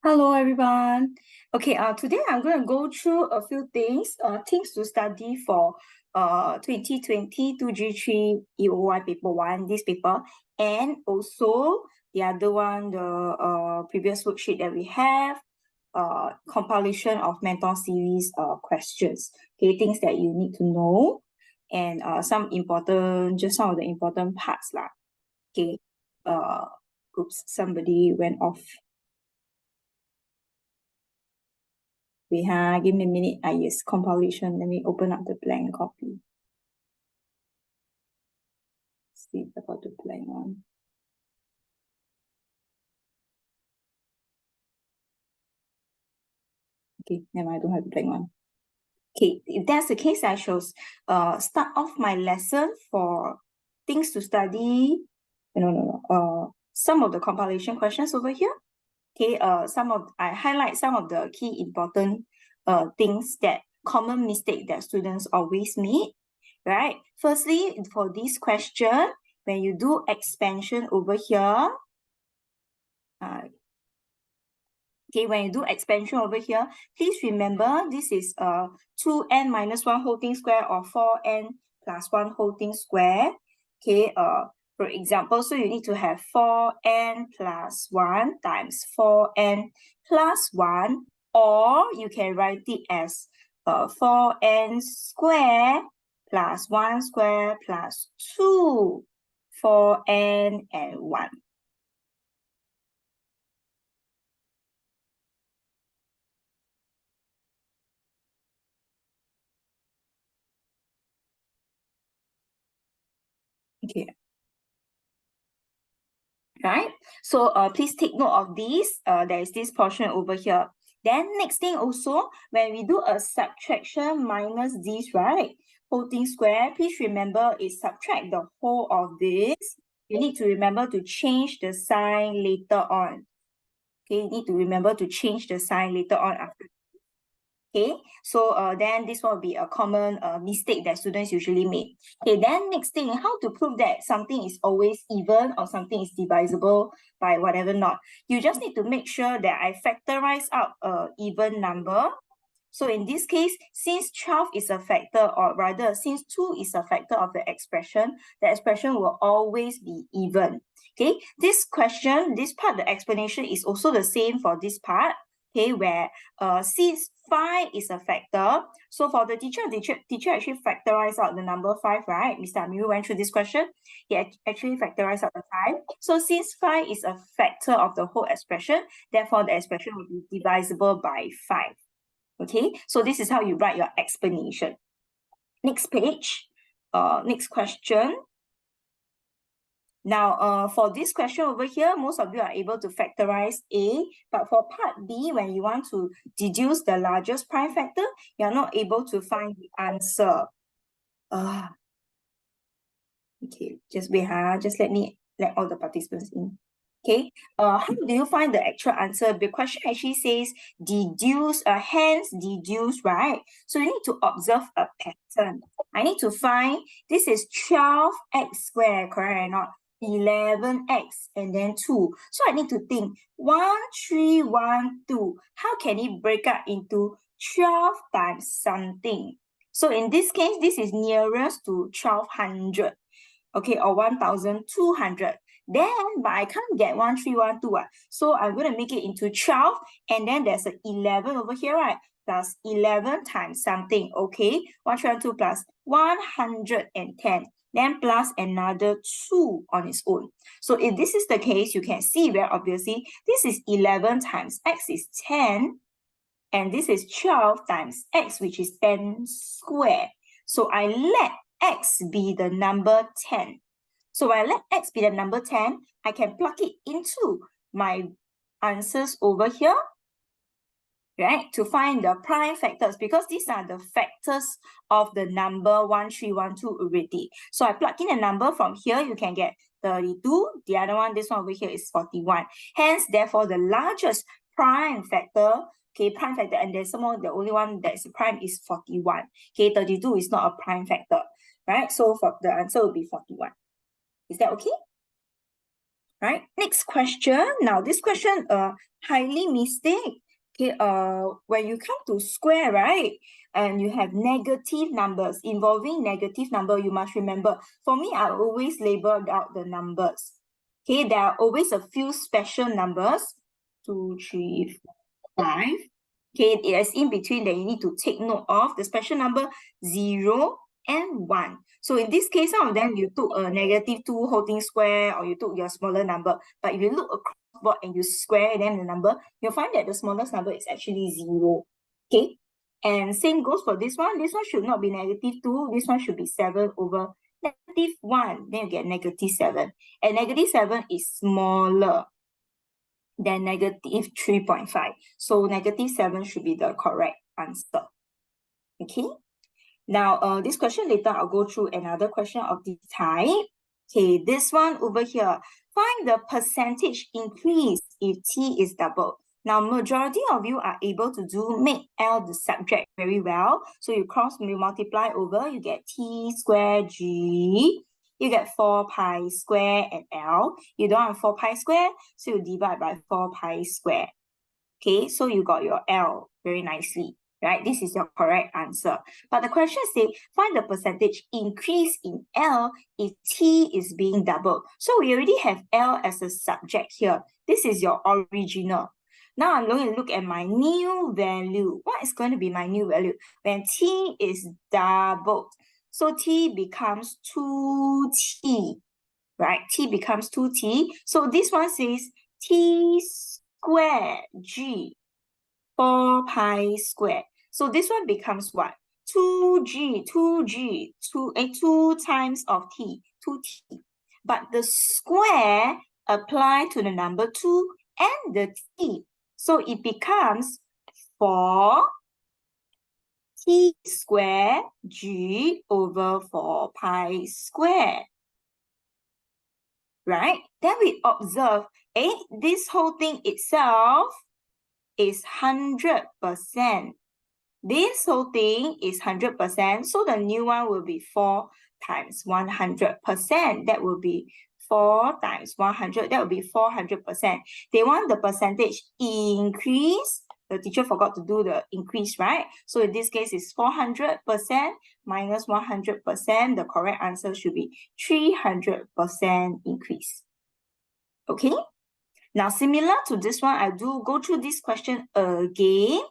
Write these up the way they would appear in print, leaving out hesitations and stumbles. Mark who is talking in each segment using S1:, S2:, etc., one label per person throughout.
S1: Hello everyone. Okay, today I'm going to go through a few things to study for 2020 2G3 EOY paper 1, this paper, and also the other one, the previous worksheet that we have, compilation of mentor series questions. Okay, things that you need to know, and some of the important parts lah. Okay, oops, somebody went off. Give me a minute. Yes, compilation. Let me open up the blank copy. See if I got the blank one. Okay, never mind, I don't have the blank one. Okay, if that's the case, I shall start off my lesson for things to study. Some of the compilation questions over here. Okay, I highlight some of the key important things that common mistake that students always make, right? Firstly, for this question, when you do expansion over here, when you do expansion over here, please remember this is 2n minus 1 whole thing square or 4n plus 1 whole thing square. Okay, for example, so you need to have 4n plus 1 times 4n plus 1, or you can write it as 4n square plus 1 square plus 2, 4n and 1. Okay. Right, so please take note of this. There is this portion over here. Then next thing also, when we do a subtraction minus this, right, whole thing square, please remember is subtract the whole of this. You need to remember to change the sign later on. Okay, you need to remember to change the sign later on after. Okay, so then this will be a common mistake that students usually make. Okay, then next thing, how to prove that something is always even or something is divisible by whatever not. You just need to make sure that I factorize out a even number. So in this case, since 12 is a factor, or rather since 2 is a factor of the expression will always be even. Okay, this question, this part, the explanation is also the same for this part. Okay, where since 5 is a factor, so for the teacher actually factorized out the number 5, right? Mr. Amiru went through this question. He actually factorized out the 5. So since 5 is a factor of the whole expression, therefore the expression will be divisible by 5. Okay, so this is how you write your explanation. Next page, next question. Now, for this question over here, most of you are able to factorize A, but for part B, when you want to deduce the largest prime factor, you are not able to find the answer. Okay, just wait, just let all the participants in. Okay, how do you find the actual answer? The question actually says deduce, hence deduce, right? So you need to observe a pattern. I need to find, this is 12x squared, correct or not? 11x and then 2. So I need to think 1, 3, 1, 2. How can it break up into 12 times something? So in this case, this is nearest to 1200. Okay, or 1200. Then, but I can't get 1312. So I'm going to make it into 12, and then there's an 11 over here, right? Plus 11 times something. Okay, 1312 plus 110. Then plus another 2 on its own. So if this is the case, you can see very obviously, this is 11 times x is 10. And this is 12 times x, which is 10 squared. So I let x be the number 10. So when I let x be the number 10, I can plug it into my answers over here, right, to find the prime factors, because these are the factors of the number 1312 already. So I plug in a number from here, you can get 32. The other one, this one over here is 41. Hence, therefore, the largest prime factor, okay, prime factor, and there's some more, the only one that's prime is 41. Okay, 32 is not a prime factor, right? So for the answer will be 41. Is that okay? Right? Next question. Now, this question, highly mistake. Okay, when you come to square, right, and you have negative numbers, involving negative number, you must remember, for me, I always labeled out the numbers. Okay, there are always a few special numbers, 2, 3, 4, 5. Okay, it is in between that you need to take note of the special number 0 and 1. So in this case, some of them you took a -2 whole thing square, or you took your smaller number. But if you look across board and you square then the number, you'll find that the smallest number is actually 0. Okay, and same goes for this one. This one should not be -2. This one should be 7 over -1. Then you get -7. And -7 is smaller than -3.5. So -7 should be the correct answer. Okay. Now, this question later, I'll go through another question of this type. Okay, this one over here. Find the percentage increase if t is doubled. Now, majority of you are able to make L the subject very well. So you multiply over, you get t square g. You get 4 pi square and L. You don't have 4 pi square, so you divide by 4 pi square. Okay, so you got your L very nicely, right? This is your correct answer. But the question says, find the percentage increase in L if T is being doubled. So we already have L as a subject here. This is your original. Now I'm going to look at my new value. What is going to be my new value? When T is doubled. So T becomes 2T, right? T becomes 2T. So this one says T square G, 4 pi square. So this one becomes what? 2G, 2 times of T, 2T. But the square apply to the number 2 and the T. So it becomes 4 T square G over 4 pi square. Right? Then we observe, this whole thing itself is 100%. This whole thing is 100%. So the new one will be 4 times 100%. That will be 4 times 100. That will be 400%. They want the percentage increase. The teacher forgot to do the increase, right? So in this case, it's 400% minus 100%. The correct answer should be 300% increase. Okay? Now, similar to this one, I do go through this question again.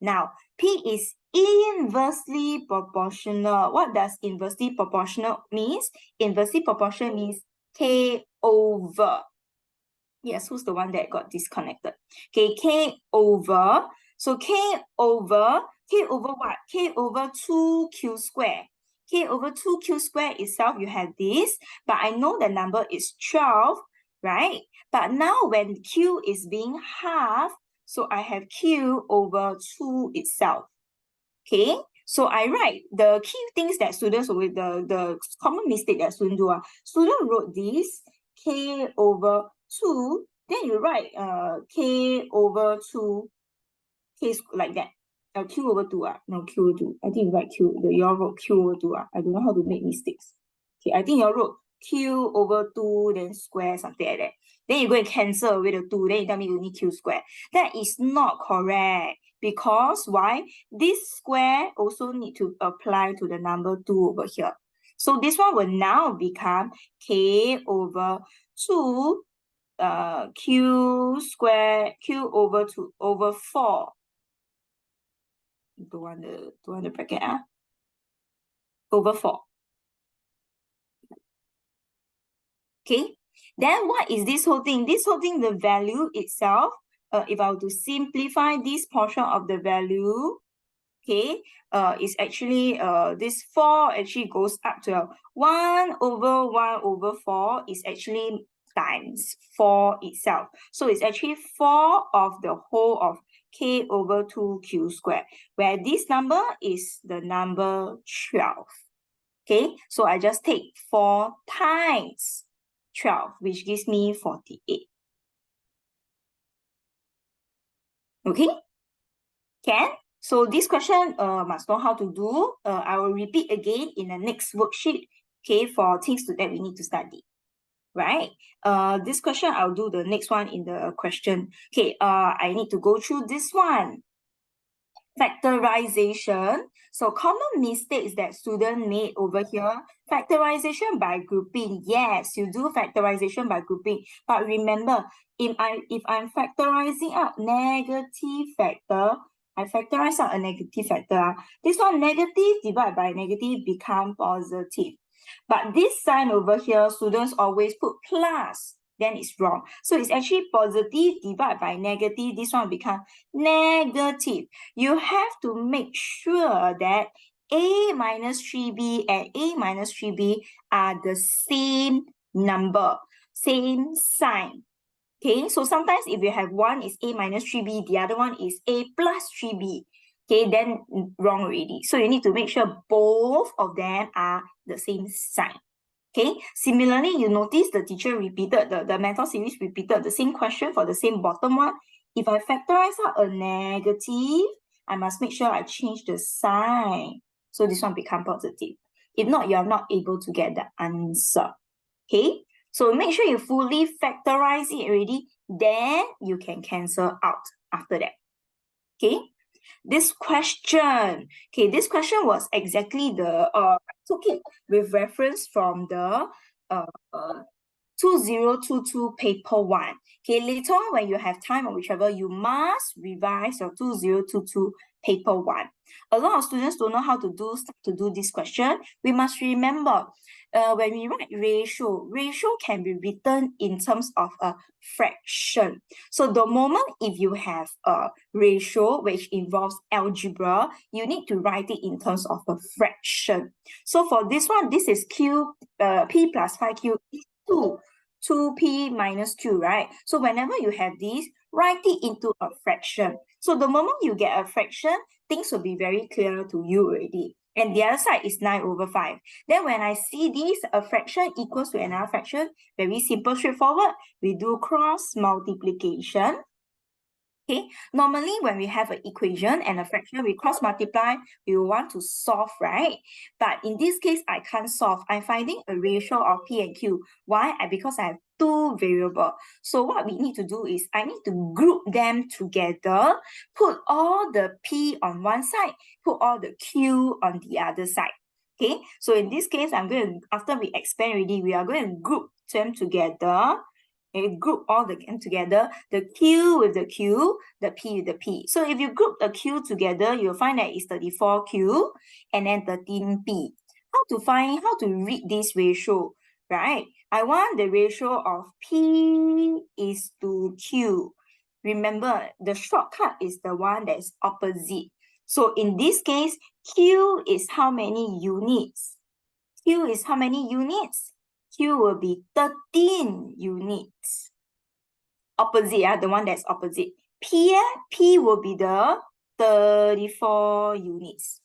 S1: Now, P is inversely proportional. What does inversely proportional means? Inversely proportional means K over. Yes, who's the one that got disconnected? Okay, K over. So K over what? K over 2Q square. K over 2Q square itself, you have this. But I know the number is 12, right? But now when Q is being half, so I have Q over 2 itself. Okay, so I write the key things that students with the common mistake that students do. Student wrote this K over 2, then you write K over 2, K like that. Q over 2. No, Q over 2. I think you write Q. You all wrote Q over 2. I don't know how to make mistakes. Okay, I think you all wrote Q over 2, then square, something like that. Then you go and cancel away the 2, then you tell me you need Q square. That is not correct. Because why? This square also need to apply to the number 2 over here. So this one will now become K over 2 Q square, Q over 2 over 4. Don't want the bracket, over 4. Okay, then what is this whole thing? This whole thing, the value itself, if I were to simplify this portion of the value, okay, is actually, this 4 actually goes up to 1 over 4 is actually times 4 itself. So it's actually 4 of the whole of K over 2Q square, where this number is the number 12. Okay, so I just take 4 times 12, which gives me 48. Okay, can? So this question must know how to do. I will repeat again in the next worksheet, okay, for things that we need to study. right? This question, I'll do the next one in the question. Okay, I need to go through this one. Factorization. So common mistakes that student made over here. Factorization by grouping. Yes, you do factorization by grouping. But remember, if I'm factorizing out negative factor, I factorize out a negative factor. This one negative divided by negative become positive. But this sign over here, students always put plus, then it's wrong. So it's actually positive divided by negative. This one become negative. You have to make sure that a minus 3b and a minus 3b are the same number, same sign. Okay, so sometimes if you have one is a minus 3b, the other one is a plus 3b, okay, then wrong already. So you need to make sure both of them are the same sign. Okay, similarly, you notice the teacher repeated, the method series repeated the same question for the same bottom one. If I factorize out a negative, I must make sure I change the sign. So this one become positive. If not, you are not able to get the answer. Okay, so make sure you fully factorize it already, then you can cancel out after that. Okay, this question was exactly I took it with reference from the 2022 paper 1. Okay, later on when you have time or whichever, you must revise your 2022 paper 1. A lot of students don't know how to do this question. We must remember, when we write ratio can be written in terms of a fraction. So the moment if you have a ratio which involves algebra, you need to write it in terms of a fraction. So for this one, this is p plus 5q is 2p minus q, right? So whenever you have this, write it into a fraction. So the moment you get a fraction, things will be very clear to you already. And the other side is 9 over 5. Then when I see this, a fraction equals to another fraction, very simple, straightforward. We do cross multiplication. Okay, normally when we have an equation and a fraction, we cross multiply, we will want to solve, right? But in this case, I can't solve. I'm finding a ratio of p and q. Why? Because I have two variables. So what we need to do is I need to group them together, put all the p on one side, put all the q on the other side. Okay, so in this case, after we expand already, we are going to group them together. And group all the them together, the Q with the Q, the P with the P. So if you group the Q together, you'll find that it's 34Q and then 13P. How to read this ratio, right? I want the ratio of P is to Q. Remember, the shortcut is the one that is opposite. So in this case, Q is how many units? Q is how many units? Q will be 13 units. Opposite, the one that's opposite. P will be the 34 units.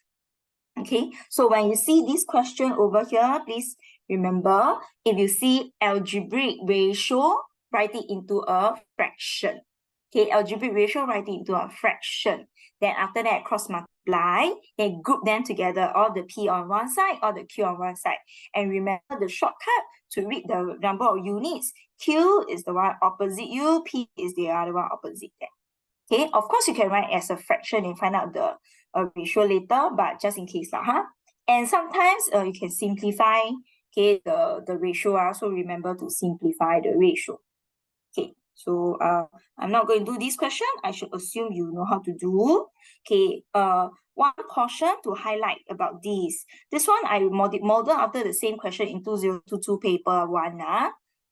S1: Okay, so when you see this question over here, please remember, if you see algebraic ratio, write it into a fraction. Okay, algebraic ratio, write it into a fraction. Then after that, cross multiply, then group them together, all the P on one side, all the Q on one side. And remember the shortcut to read the number of units. Q is the one opposite you, P is the other one opposite that. Okay, of course you can write as a fraction and find out the ratio later, but just in case lah, And sometimes you can simplify, okay, the ratio, so remember to simplify the ratio. Okay, so I'm not going to do this question. I should assume you know how to do. Okay, one caution to highlight about this. This one I model after the same question in 2022 paper 1.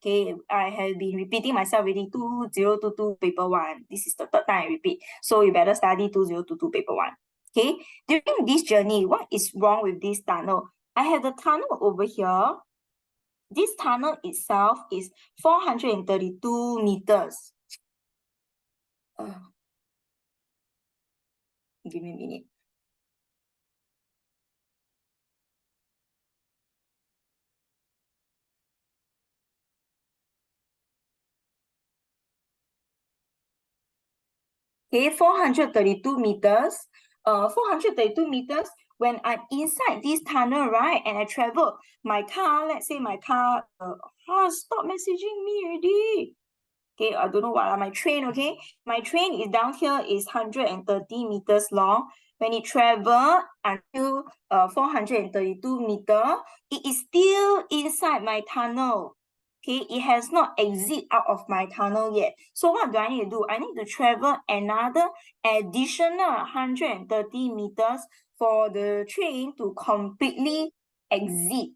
S1: Okay, I have been repeating myself already 2022 paper 1. This is the third time I repeat. So you better study 2022 paper 1. Okay, during this journey, what is wrong with this tunnel? I have the tunnel over here. This tunnel itself is 432 meters. Give me a minute. Okay, 432 meters. 432 meters. when I'm inside this tunnel, right, and I travel, my car, let's say my car, stop messaging me already. Okay, I don't know what my train, okay? My train is down here is 130 meters long. When it travel until 432 meter, it is still inside my tunnel. Okay, it has not exit out of my tunnel yet. So what do I need to do? I need to travel another additional 130 meters for the train to completely exit.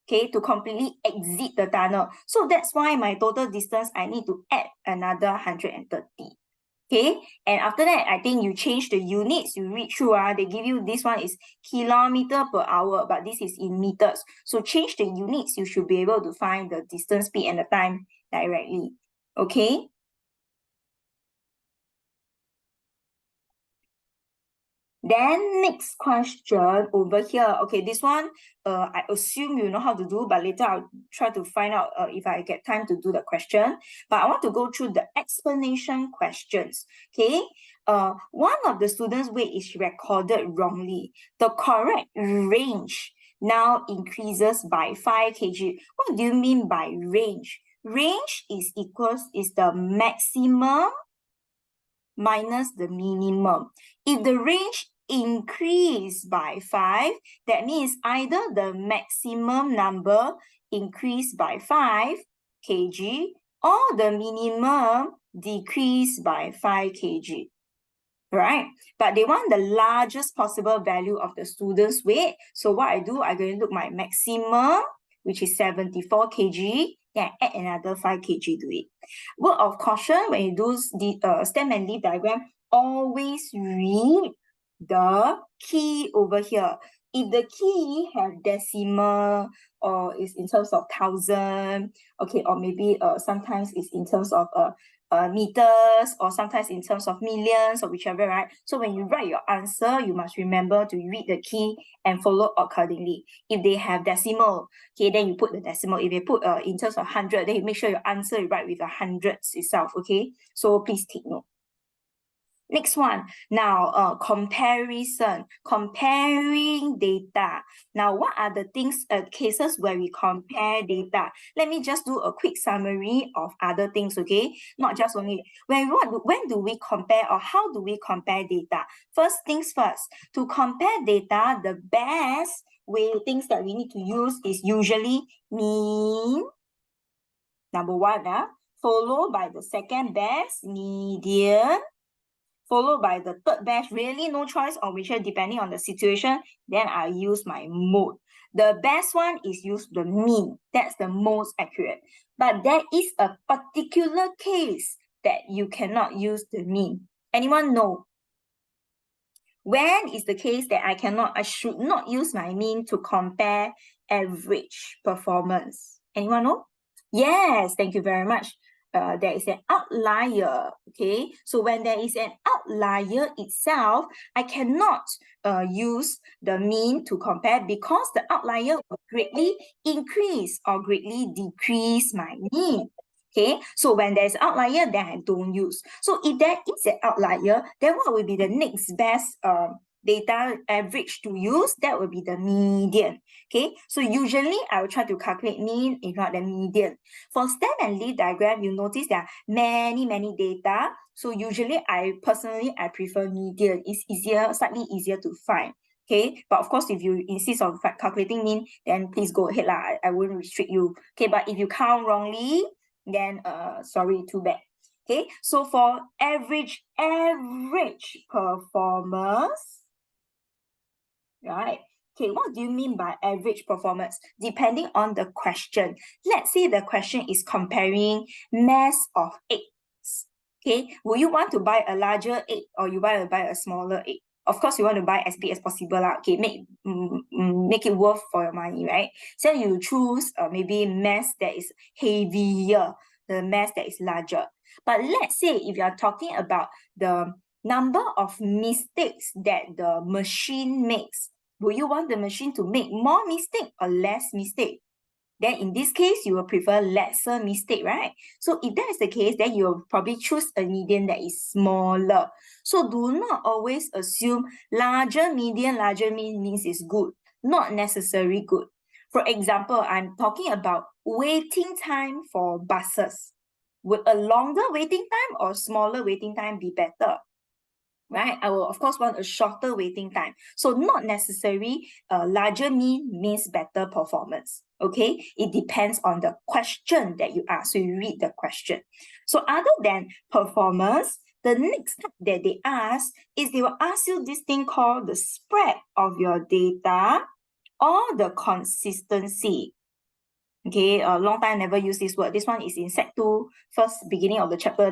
S1: Okay, to completely exit the tunnel. So that's why my total distance, I need to add another 130. Okay, and after that, I think you change the units, you read through, they give you this one is kilometer per hour, but this is in meters. So change the units, you should be able to find the distance, speed, and the time directly. Okay. Then next question over here. Okay, this one, I assume you know how to do, but later I'll try to find out if I get time to do the question. But I want to go through the explanation questions. Okay, one of the students' weight is recorded wrongly. The correct range now increases by 5 kg. What do you mean by range? Range is the maximum minus the minimum. If the range increase by 5, that means either the maximum number increase by 5 kg or the minimum decrease by 5 kg. Right? But they want the largest possible value of the student's weight. So what I do, I'm going to look my maximum, which is 74 kg, then I add another 5 kg to it. Word of caution, when you do the stem and leaf diagram, always read the key over here. If the key have decimal or is in terms of thousand, okay, or maybe sometimes it's in terms of meters, or sometimes in terms of millions, or whichever, right? So when you write your answer, you must remember to read the key and follow accordingly. If they have decimal, okay, then you put the decimal. If they put in terms of 100, then you make sure your answer you write with the hundreds itself, okay? So please take note. Next one, now comparison, comparing data. Now, what are the cases where we compare data? Let me just do a quick summary of other things, okay? Not just only, when do we compare, or how do we compare data? First things first, to compare data, the best things that we need to use is usually mean, number one, followed by the second best, median, followed by the third best, really no choice, or which depending on the situation, then I use my mode. The best one is use the mean. That's the most accurate. But there is a particular case that you cannot use the mean. Anyone know? When is the case that I should not use my mean to compare average performance? Anyone know? Yes, thank you very much. There is an outlier, okay? So when there is an outlier itself, I cannot use the mean to compare, because the outlier will greatly increase or greatly decrease my mean. Okay, so when there's an outlier, then I don't use. So if there is an outlier, then what will be the next best data average to use? That will be the median. Okay, so usually I will try to calculate mean, if not the median. For stem and leaf diagram, you notice there are many data. So usually I prefer median. It's easier, slightly easier to find. Okay, but of course, if you insist on calculating mean, then please go ahead lah. I won't restrict you. Okay, but if you count wrongly, then sorry, too bad. Okay, so for average performance, right? Okay, what do you mean by average performance? Depending on the question. Let's say the question is comparing mass of eggs. Okay, will you want to buy a larger egg, or you want to buy a smaller egg? Of course, you want to buy as big as possible. Okay, make it worth for your money, right? So you choose maybe mass that is heavier, the mass that is larger. But let's say if you are talking about the number of mistakes that the machine makes, will you want the machine to make more mistake or less mistake? then in this case, you will prefer lesser mistake, right? So if that is the case, then you will probably choose a median that is smaller. So do not always assume larger median means is good. Not necessarily good. For example, I'm talking about waiting time for buses. Would a longer waiting time or smaller waiting time be better? Right? I will, of course, want a shorter waiting time. So not necessarily larger means better performance. Okay? It depends on the question that you ask. So you read the question. So other than performance, the next type that they ask is they will ask you this thing called the spread of your data or the consistency. Okay, a long time never use this word. This one is in Sec 2, first beginning of the chapter,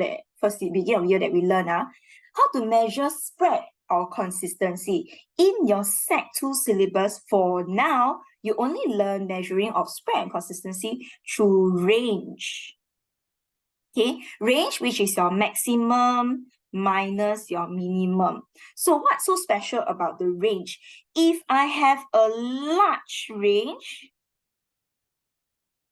S1: beginning of year that we learn. How to measure spread or consistency. In your Sec 2 syllabus for now, you only learn measuring of spread and consistency through range. Okay, range, which is your maximum minus your minimum. So what's so special about the range? If I have a large range,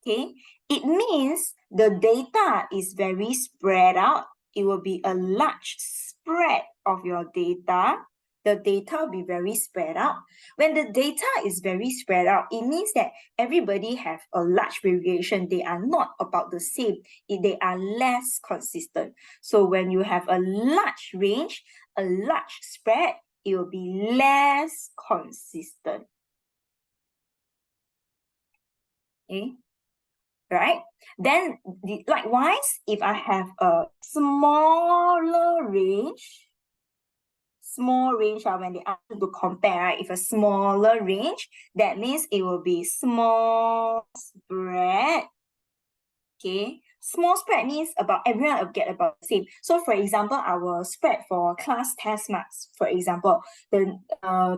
S1: okay, it means the data is very spread out. It will be a large spread of your data. The data will be very spread out. When the data is very spread out, it means that everybody have a large variation. They are not about the same. They are less consistent. So when you have a large range, a large spread, it will be less consistent. Okay. Right? Then likewise, if I have a smaller range, when they ask you to compare, right? If a smaller range, that means it will be small spread. Okay, small spread means about everyone will get about the same. So for example, our spread for class test marks, for example, the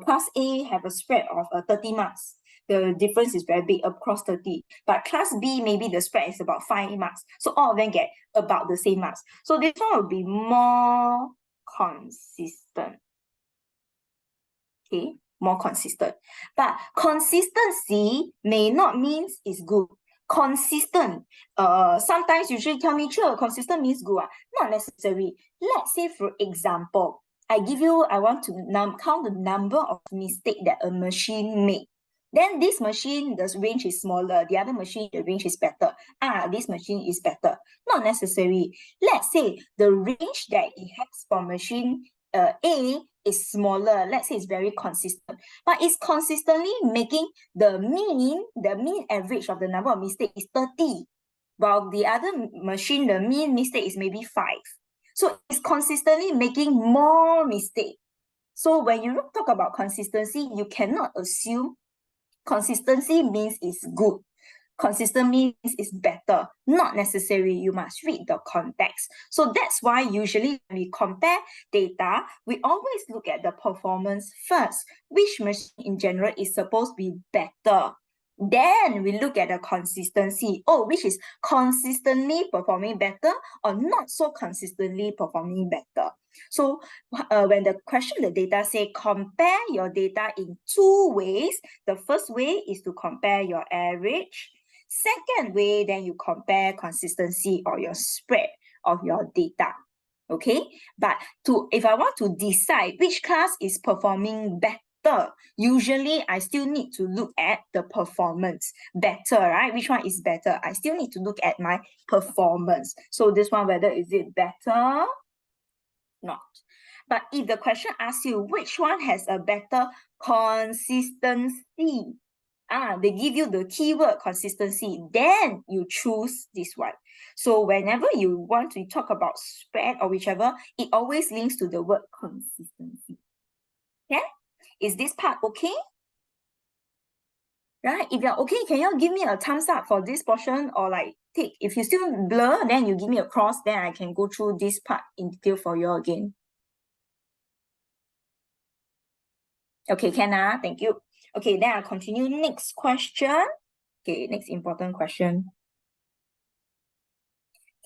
S1: class A have a spread of 30 marks. The difference is very big across 30. But class B, maybe the spread is about 5 marks. So all of them get about the same marks. So this one will be more consistent. Okay, more consistent. But consistency may not mean it's good. Consistent, sometimes usually tell me, sure, consistent means good. Not necessary. Let's say, for example, I want to count the number of mistakes that a machine made. Then this machine, the range is smaller. The other machine, the range is better. This machine is better. Not necessary. Let's say the range that it has for machine A is smaller. Let's say it's very consistent. But it's consistently making the mean average of the number of mistakes is 30. While the other machine, the mean mistake is maybe 5. So it's consistently making more mistakes. So when you talk about consistency, you cannot assume consistency means it's good. Consistent means it's better. Not necessary. You must read the context. So that's why usually when we compare data, we always look at the performance first. Which machine in general is supposed to be better? Then we look at the consistency. Which is consistently performing better or not so consistently performing better. So when the question, the data say compare your data in 2 ways. The first way is to compare your average. Second way, then you compare consistency or your spread of your data. Okay, but if I want to decide which class is performing better, usually I still need to look at the performance. Better, right? Which one is better? I still need to look at my performance. So this one, whether is it better? Not. But if the question asks you which one has a better consistency, they give you the keyword consistency, then you choose this one. So whenever you want to talk about spread or whichever, it always links to the word consistency. Okay? Is this part okay? Right? If you're okay, can you give me a thumbs up for this portion, or if you still blur, then you give me a cross, then I can go through this part in detail for you again. Okay, can thank you. Okay, then I'll continue. Next question. Okay, next important question.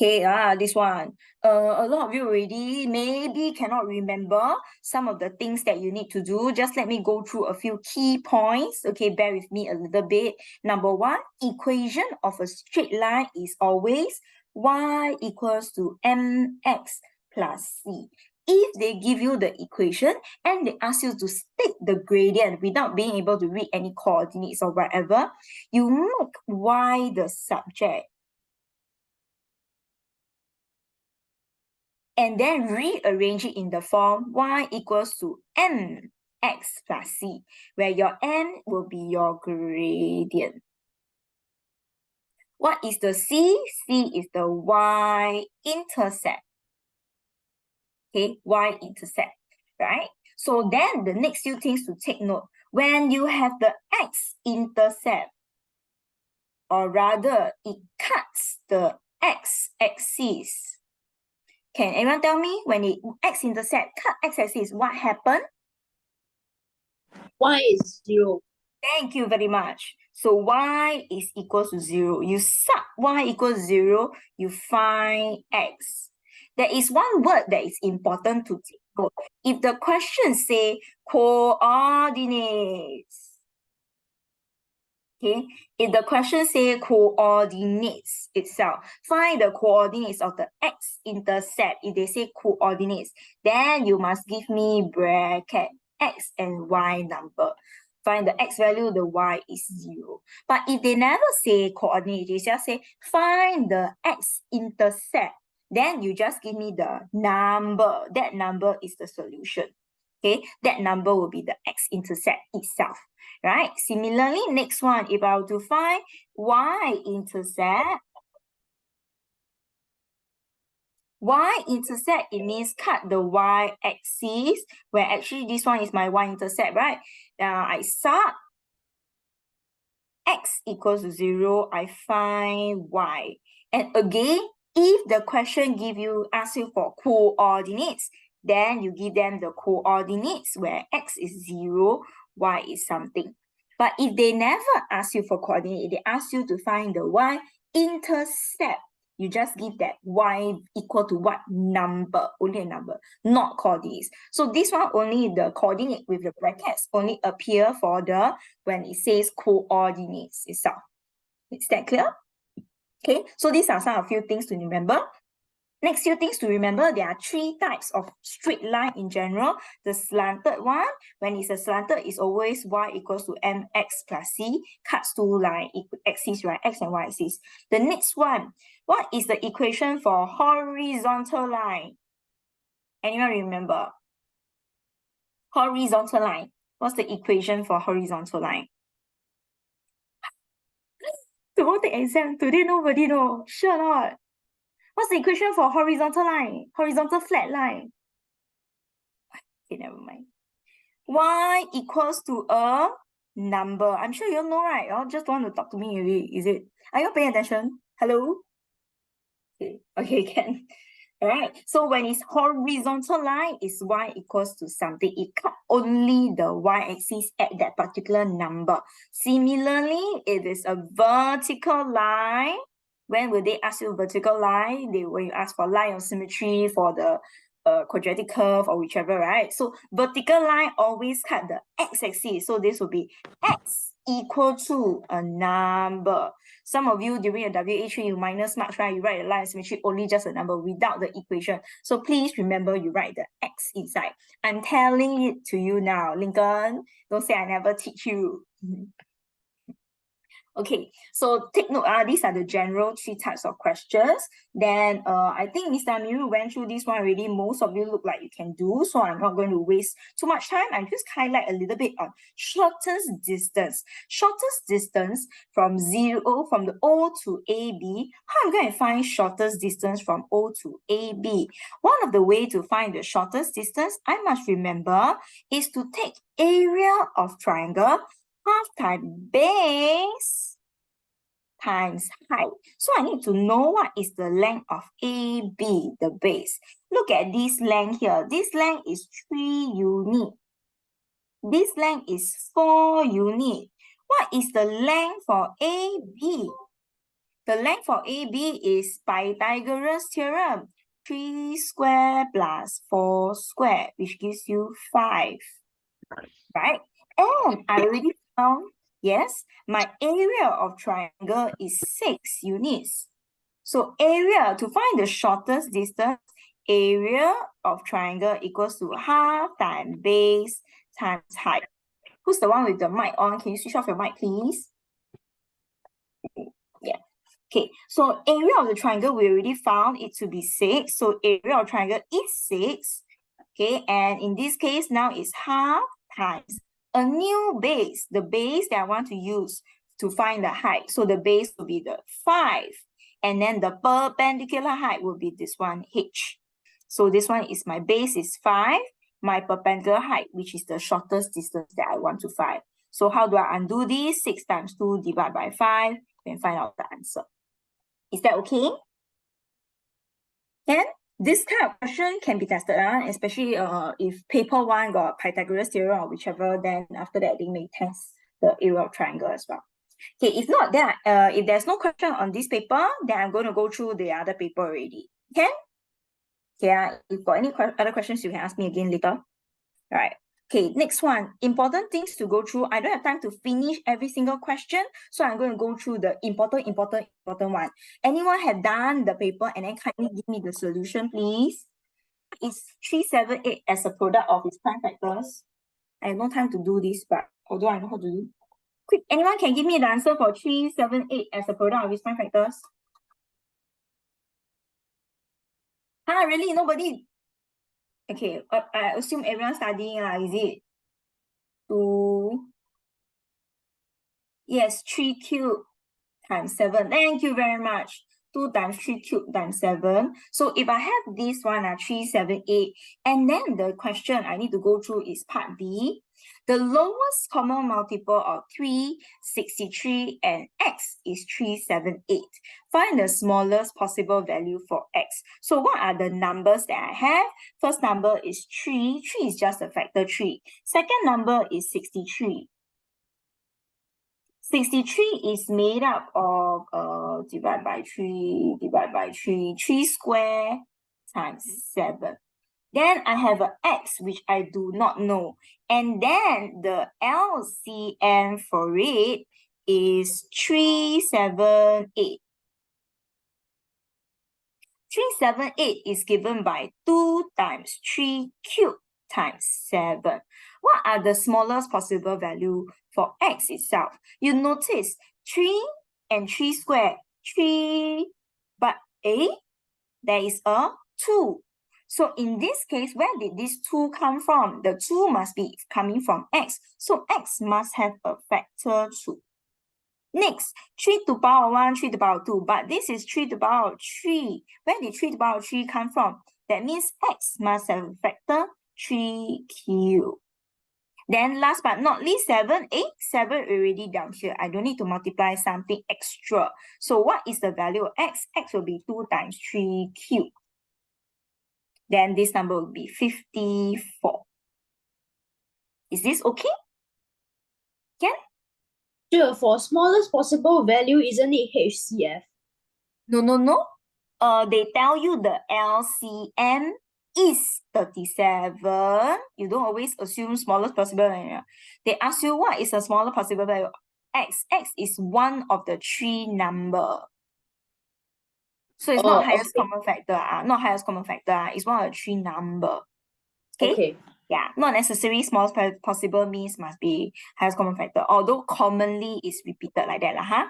S1: Okay, this one. A lot of you already maybe cannot remember some of the things that you need to do. Just let me go through a few key points. Okay, bear with me a little bit. Number one, equation of a straight line is always y equals to mx plus c. If they give you the equation and they ask you to state the gradient without being able to read any coordinates or whatever, you make y the subject and then rearrange it in the form y equals to mx plus c, where your n will be your gradient. What is the c? C is the y-intercept. Okay, y-intercept, right? So then the next few things to take note, when you have the x-intercept, or rather it cuts the x-axis. Can anyone tell me when it x-intercept cut x-axis, what happened?
S2: Y is 0.
S1: Thank you very much. So y is equals to 0. You sub y equals 0, you find x. There is one word that is important to take note. If the question say coordinates, okay, if the question say coordinates itself, find the coordinates of the x-intercept. If they say coordinates, then you must give me bracket x and y number. Find the x value, the y is 0. But if they never say coordinate, they just say find the x-intercept, then you just give me the number. That number is the solution. Okay, that number will be the x-intercept itself, right? Similarly, next one, if I were to find y-intercept, y-intercept, it means cut the y-axis, where actually this one is my y-intercept, right? I sub x equals to 0, I find y. And again, if the question asks you for coordinates, then you give them the coordinates where x is 0, y is something. But if they never ask you for coordinate, they ask you to find the y-intercept, you just give that y equal to what number, only a number, not coordinates. So this one, only the coordinate with the brackets only appear for the when it says coordinates itself. Is that clear? Okay, so these are some of few things to remember. Next few things to remember, there are 3 types of straight line in general. The slanted one, when it's a slanted, is always y equals to mx plus c, cuts 2 line axes, right? X and y axis. The next one, what is the equation for horizontal line? Anyone remember? Horizontal line. What's the equation for horizontal line? Tomorrow take exam, today nobody know. Sure not? What's the equation for horizontal line? Horizontal flat line. Okay, never mind. Y equals to a number. I'm sure you all know, right? You all just want to talk to me, is it? Are you paying attention? Hello? Okay, can. All right. So when it's horizontal line, is y equals to something. It cut only the y-axis at that particular number. Similarly, if it's a vertical line, when will they ask you vertical line? When you ask for line of symmetry for the quadratic curve or whichever, right? So vertical line always cut the x-axis. So this will be x equal to a number. Some of you during your WA3, you minus marks, right? You write the line of symmetry only just a number without the equation. So please remember you write the x inside. I'm telling it to you now, Lincoln. Don't say I never teach you. Okay, so take note, these are the general 3 types of questions. Then I think Mr. Amiru went through this one already. Most of you look like you can do, so I'm not going to waste too much time. I just highlight a little bit on shortest distance. Shortest distance from the O to AB. How am I going to find shortest distance from O to AB? One of the way to find the shortest distance, I must remember, is to take area of triangle, half times base times height. So I need to know what is the length of AB, the base. Look at this length here. This length is 3 unit. This length is 4 unit. What is the length for AB? The length for AB is Pythagoras theorem. 3 square plus 4 square, which gives you 5. Right? And I already found, yes, my area of triangle is 6 units. So area, to find the shortest distance, area of triangle equals to half times base times height. Who's the one with the mic on? Can you switch off your mic, please? Yeah. Okay, so area of the triangle, we already found it to be 6. So area of triangle is 6. Okay, and in this case, now it's half times a new base, the base that I want to use to find the height. So the base will be the 5. And then the perpendicular height will be this one, h. So this one is my base is 5. My perpendicular height, which is the shortest distance that I want to find. So how do I undo this? 6 times 2 divided by 5 and find out the answer. Is that okay? Then this kind of question can be tested, especially if paper 1 got Pythagoras theorem or whichever, then after that they may test the area of triangle as well. Okay, if not, then if there's no question on this paper, then I'm going to go through the other paper already. Can? Yeah, if you've got any other questions, you can ask me again later. All right. Okay, next one. Important things to go through. I don't have time to finish every single question, so I'm going to go through the important one. Anyone have done the paper and then kindly give me the solution, please? Is 378 as a product of its prime factors? I have no time to do this, but although I know how to do. Quick, anyone can give me the answer for 378 as a product of its prime factors? Huh, really? Nobody? Okay, I assume everyone's studying, is it? 2. Yes, 3 cubed times 7. Thank you very much. 2 times 3 cubed times 7. So if I have this one, 378, and then the question I need to go through is part B. The lowest common multiple of 3, 63, and x is 378. Find the smallest possible value for x. So what are the numbers that I have? First number is 3. 3 is just a factor 3. Second number is 63. 63 is made up of divide by 3, 3 square times 7. Then I have an x, which I do not know. And then the LCM for it is 378. 378 is given by 2 times 3 cubed times 7. What are the smallest possible value for x itself? You notice 3 and 3 squared, 3, but there is a 2. So in this case, where did this 2 come from? The 2 must be coming from x. So x must have a factor 2. Next, 3 to the power 1, 3 to the power 2. But this is 3 to the power 3. Where did 3 to the power 3 come from? That means x must have a factor 3 cubed. Then last but not least, 7. 7 already down here. I don't need to multiply something extra. So what is the value of x? X will be 2 times 3 cubed. Then this number will be 54. Is this okay? Can?
S2: Sure, for smallest possible value, isn't it HCF?
S1: No. They tell you the LCM is 37. You don't always assume smallest possible value. They ask you what is the smallest possible value? X. X is one of the 3 number. So it's not highest common factor. Not highest common factor. It's one of the 3 number. Okay. Yeah, not necessarily smallest possible means must be highest common factor, although commonly is repeated like that.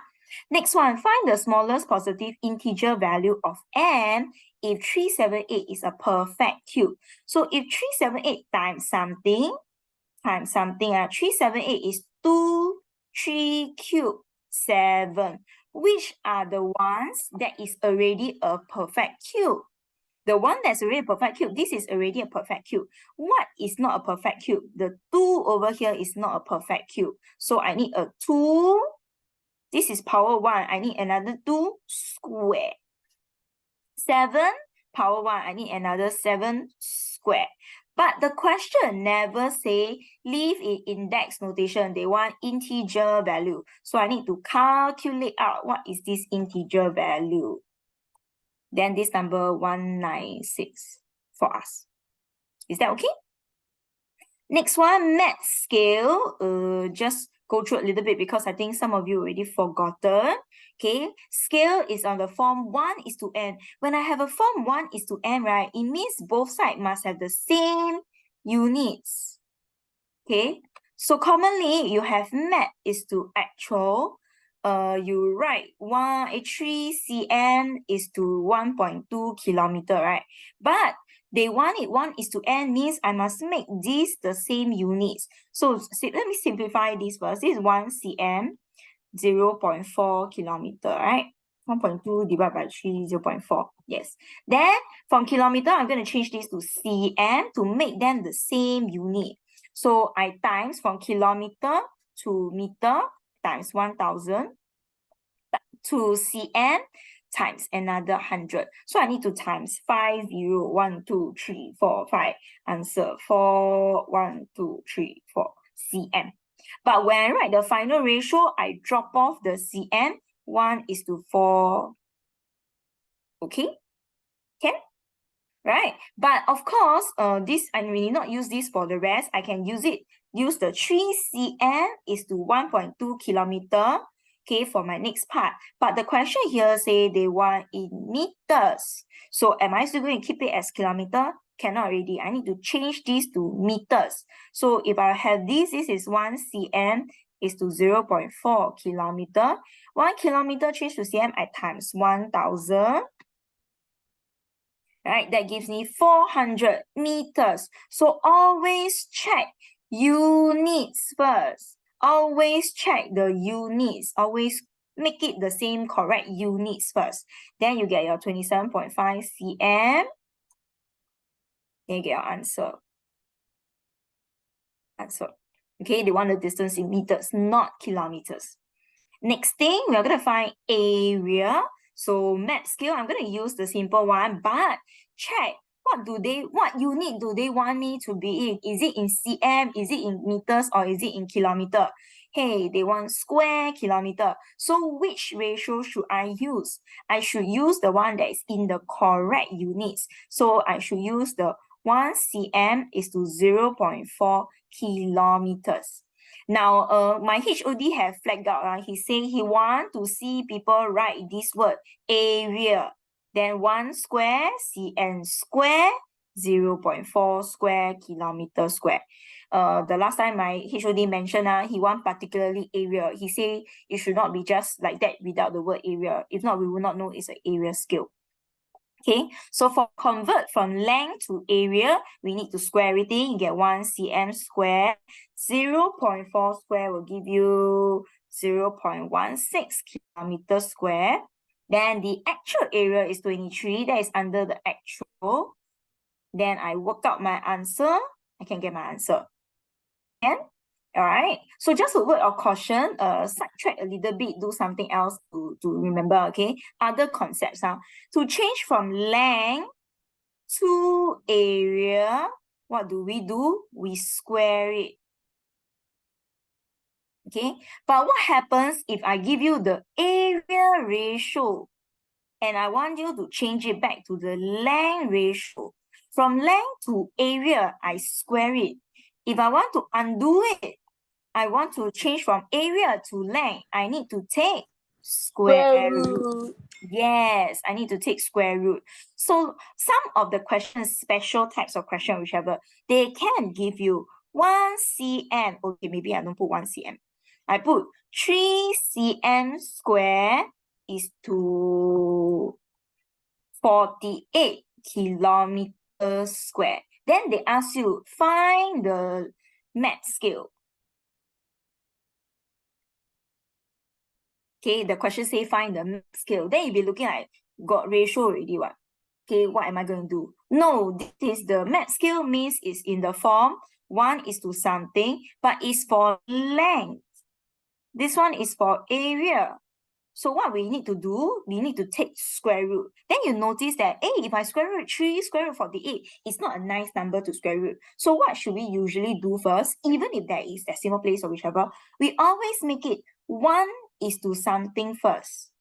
S1: Next one, find the smallest positive integer value of n if 378 is a perfect cube. So if 378 times something, 378 is 2, 3 cubed, 7. Which are the ones that is already a perfect cube? The one that's already a perfect cube, this is already a perfect cube. What is not a perfect cube? The 2 over here is not a perfect cube. So I need a 2. This is power 1. I need another 2 square. 7, power 1. I need another 7 square. But the question never say leave in index notation. They want integer value. So I need to calculate out what is this integer value. Then this number 196 for us. Is that okay? Next one, math scale. Just go through a little bit because I think some of you already forgotten. Okay, scale is on the form 1:n. When I have a form 1:n, right, it means both sides must have the same units. Okay, so commonly you have mat is to actual. You write 3 cm is to 1.2 kilometer, right? But they want it 1:n means I must make these the same units. So let me simplify this first. This is 1 cm, 0.4 kilometer, right? 1.2 divided by 3, 0.4. Yes. Then from kilometer, I'm going to change this to cm to make them the same unit. So I times from kilometer to meter times 1000 to cm times another 100. So I need to times 5, 0, 1, 2, 3, 4, 5. Answer 4, 1, 2, 3, 4 cm. But when I write the final ratio, I drop off the cm. 1:4. Okay? Can? Right? But of course, this I will not use this for the rest. I can use the 3 cm is to 1.2 kilometer. Okay, for my next part. But the question here say they want in meters. So am I still going to keep it as kilometer? Cannot already. I need to change this to meters. So if I have this is 1 cm is to 0.4 kilometer. 1 kilometer change to cm, I times 1000. Right, that gives me 400 meters. So always check units first. Always check the units. Always make it the same correct units first. Then you get your 27.5 cm. Then you get your answer. Okay, they want the distance in meters, not kilometers. Next thing, we're going to find area. So math scale, I'm going to use the simple one, but check what unit do they want me to be in? Is it in cm? Is it in meters? Or is it in kilometer? Hey, they want square kilometer. So which ratio should I use? I should use the one that is in the correct units. So I should use the 1 cm is to 0.4 kilometers. Now, my HOD have flagged out. He saying he want to see people write this word, area. Then 1 square, cm square, 0.4 square kilometer square. The last time my HOD mentioned, he want particularly area. He say it should not be just like that without the word area. If not, we will not know it's an area scale. Okay, so for convert from length to area, we need to square everything. You get 1 cm square. 0.4 square will give you 0.16 kilometer square. Then the actual area is 23. That is under the actual. Then I work out my answer. I can get my answer. And all right. So just a word of caution, sidetrack a little bit, do something else to remember, okay? Other concepts. To change from length to area, what do? We square it. Okay. But what happens if I give you the area ratio and I want you to change it back to the length ratio? From length to area, I square it. If I want to undo it, I want to change from area to length, I need to take square root. Yes, I need to take square root. So some of the questions, special types of question, whichever, they can give you 1 cm. Okay, maybe I don't put 1 cm. I put 3 cm square is to 48 kilometers square. Then they ask you, find the math scale. Okay, the question say find the math scale. Then you'll be looking at, got ratio already, what? Okay, what am I going to do? No, this is the math scale means it's in the form 1 is to something, but it's for length. This one is for area. So what we need to do, we need to take square root. Then you notice that, hey, if I square root 3, square root 48, it's not a nice number to square root. So what should we usually do first? Even if there is decimal place or whichever, we always make it 1 is to something first.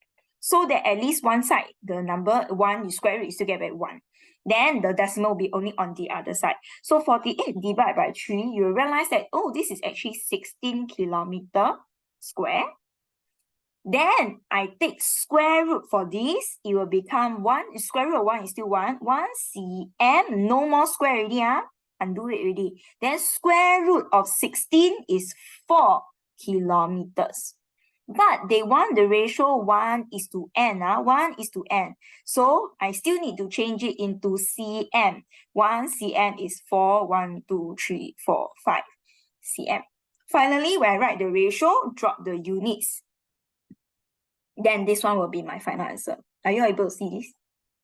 S1: So that at least one side, the number 1, you square root, you still get back 1. Then the decimal will be only on the other side. So 48 divided by 3, you realize that, oh, this is actually 16 kilometer square. Then I take square root for this, it will become 1, square root of 1 is still 1 cm, no more square already, undo it already. Then square root of 16 is 4 kilometers. But they want the ratio 1 is to n, 1 is to n. So I still need to change it into cm. 1 cm is 4, 1, 2, 3, 4, 5 cm. Finally, when I write the ratio, drop the units. Then this one will be my final answer. Are you able to see this?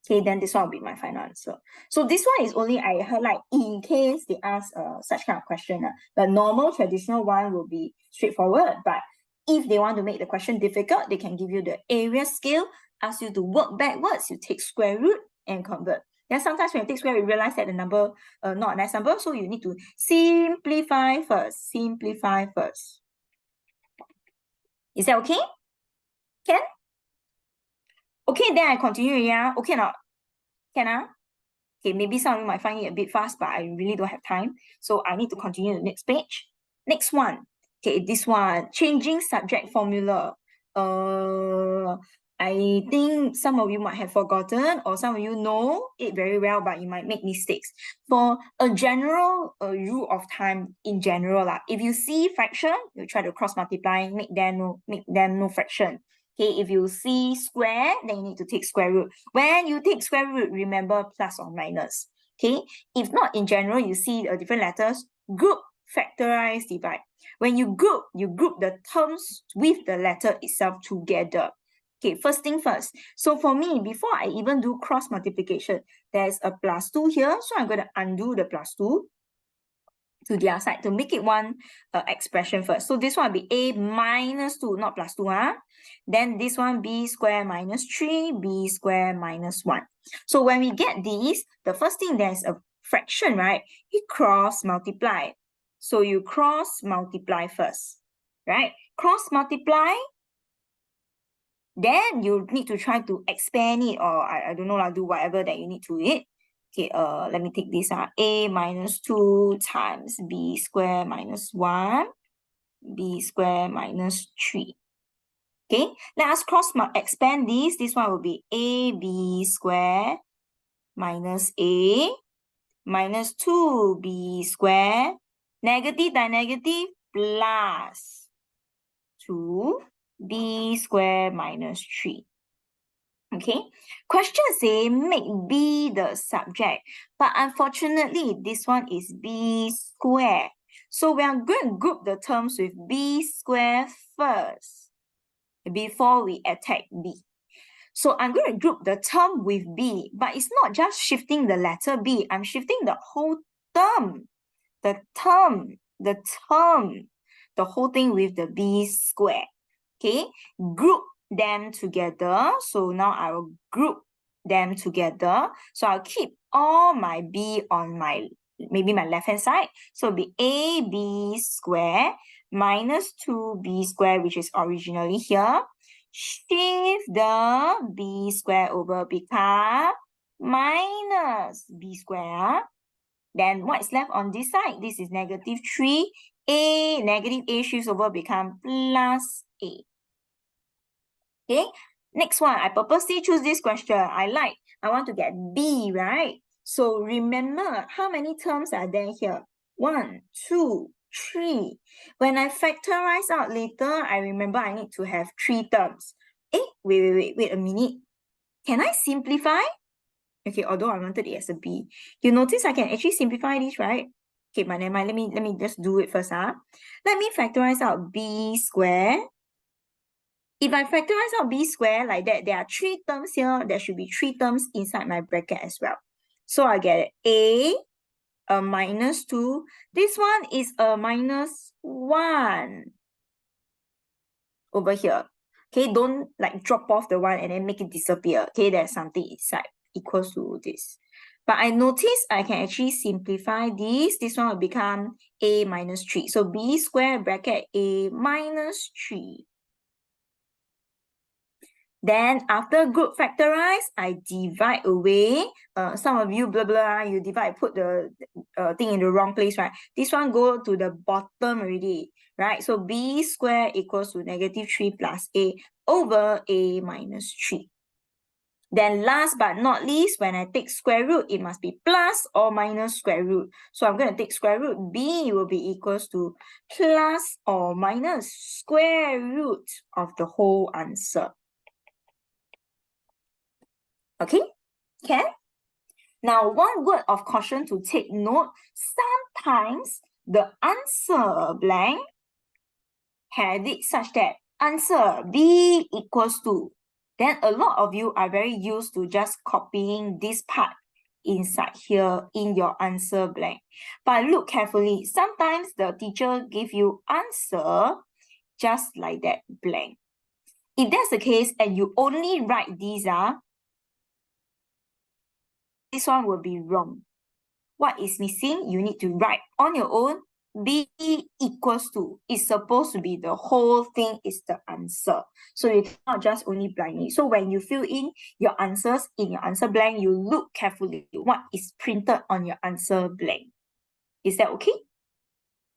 S1: Okay, then this one will be my final answer. So this one is only I highlight in case they ask such kind of question. The normal traditional one will be straightforward, but if they want to make the question difficult, they can give you the area scale, ask you to work backwards, you take square root and convert. Then sometimes when you take square root, you realize that the number not a nice number, so you need to simplify first. Simplify first. Is that okay? Can? Okay, then I continue, yeah? Okay, now, can? Okay, maybe some of you might find it a bit fast, but I really don't have time. So I need to continue the next page. Next one. Okay, this one, changing subject formula. I think some of you might have forgotten, or some of you know it very well, but you might make mistakes. For a general rule of thumb in general, if you see fraction, you try to cross multiply, make them no fraction. Okay, if you see square, then you need to take square root. When you take square root, remember plus or minus. Okay, if not in general, you see different letters, group, factorize, divide. When you group the terms with the letter itself together. Okay, first thing first. So for me, before I even do cross multiplication, there's a +2 here. So I'm going to undo the +2 to the other side to make it one expression first. So this one will be a minus 2, not +2. Then this one b square minus 3, b square minus 1. So when we get these, the first thing, there's a fraction, right? You cross multiply. So you cross multiply first, right? Cross multiply. Then you need to try to expand it, or I don't know, do whatever that you need to it. Okay, let me take this. A minus 2 times b square minus 1, b square minus 3. Okay, let us expand this. This one will be ab square minus a minus 2b square, negative times negative, plus 2b square minus 3. Okay, question say make b the subject, but unfortunately this one is b square. So we are going to group the terms with b square first before we attack b. So I'm going to group the term with b, but it's not just shifting the letter b, I'm shifting the whole term, the whole thing with the b square. Okay, group them together. So now I will group them together. So I'll keep all my b on maybe my left hand side. So it'll be ab square minus 2b square, which is originally here. Shift the b square over, become minus b square. Then what is left on this side? This is negative 3. Negative a shifts over, become plus a. Okay, next one, I purposely choose this question. I want to get b, right? So remember, how many terms are there here? 1, 2, 3. When I factorize out later, I remember I need to have 3 terms. Wait a minute. Can I simplify? Okay, although I wanted it as a b. You notice I can actually simplify this, right? Okay, but never mind. Let me just do it first. Let me factorize out b square. If I factorize out b square like that, there are 3 terms here. There should be 3 terms inside my bracket as well. So I get a minus 2. This one is a minus 1 over here. Okay, don't like drop off the one and then make it disappear. Okay, there's something inside equals to this. But I notice I can actually simplify this. This one will become a minus 3. So b squared bracket a minus 3. Then after group factorize, I divide away. Some of you blah blah, you divide, put the thing in the wrong place, right? This one go to the bottom already, right? So b squared equals to negative 3 plus a over a minus 3. Then last but not least, when I take square root, it must be plus or minus square root. So I'm going to take square root. B will be equals to plus or minus square root of the whole answer. Okay, can? Now, one word of caution to take note. Sometimes the answer blank had it such that answer B equals to. Then a lot of you are very used to just copying this part inside here in your answer blank. But look carefully. Sometimes the teacher give you answer just like that blank. If that's the case and you only write these, this one will be wrong. What is missing? You need to write on your own. B equals to. It's supposed to be the whole thing is the answer. So you cannot just only blindly. So when you fill in your answers in your answer blank, you look carefully what is printed on your answer blank. Is that okay?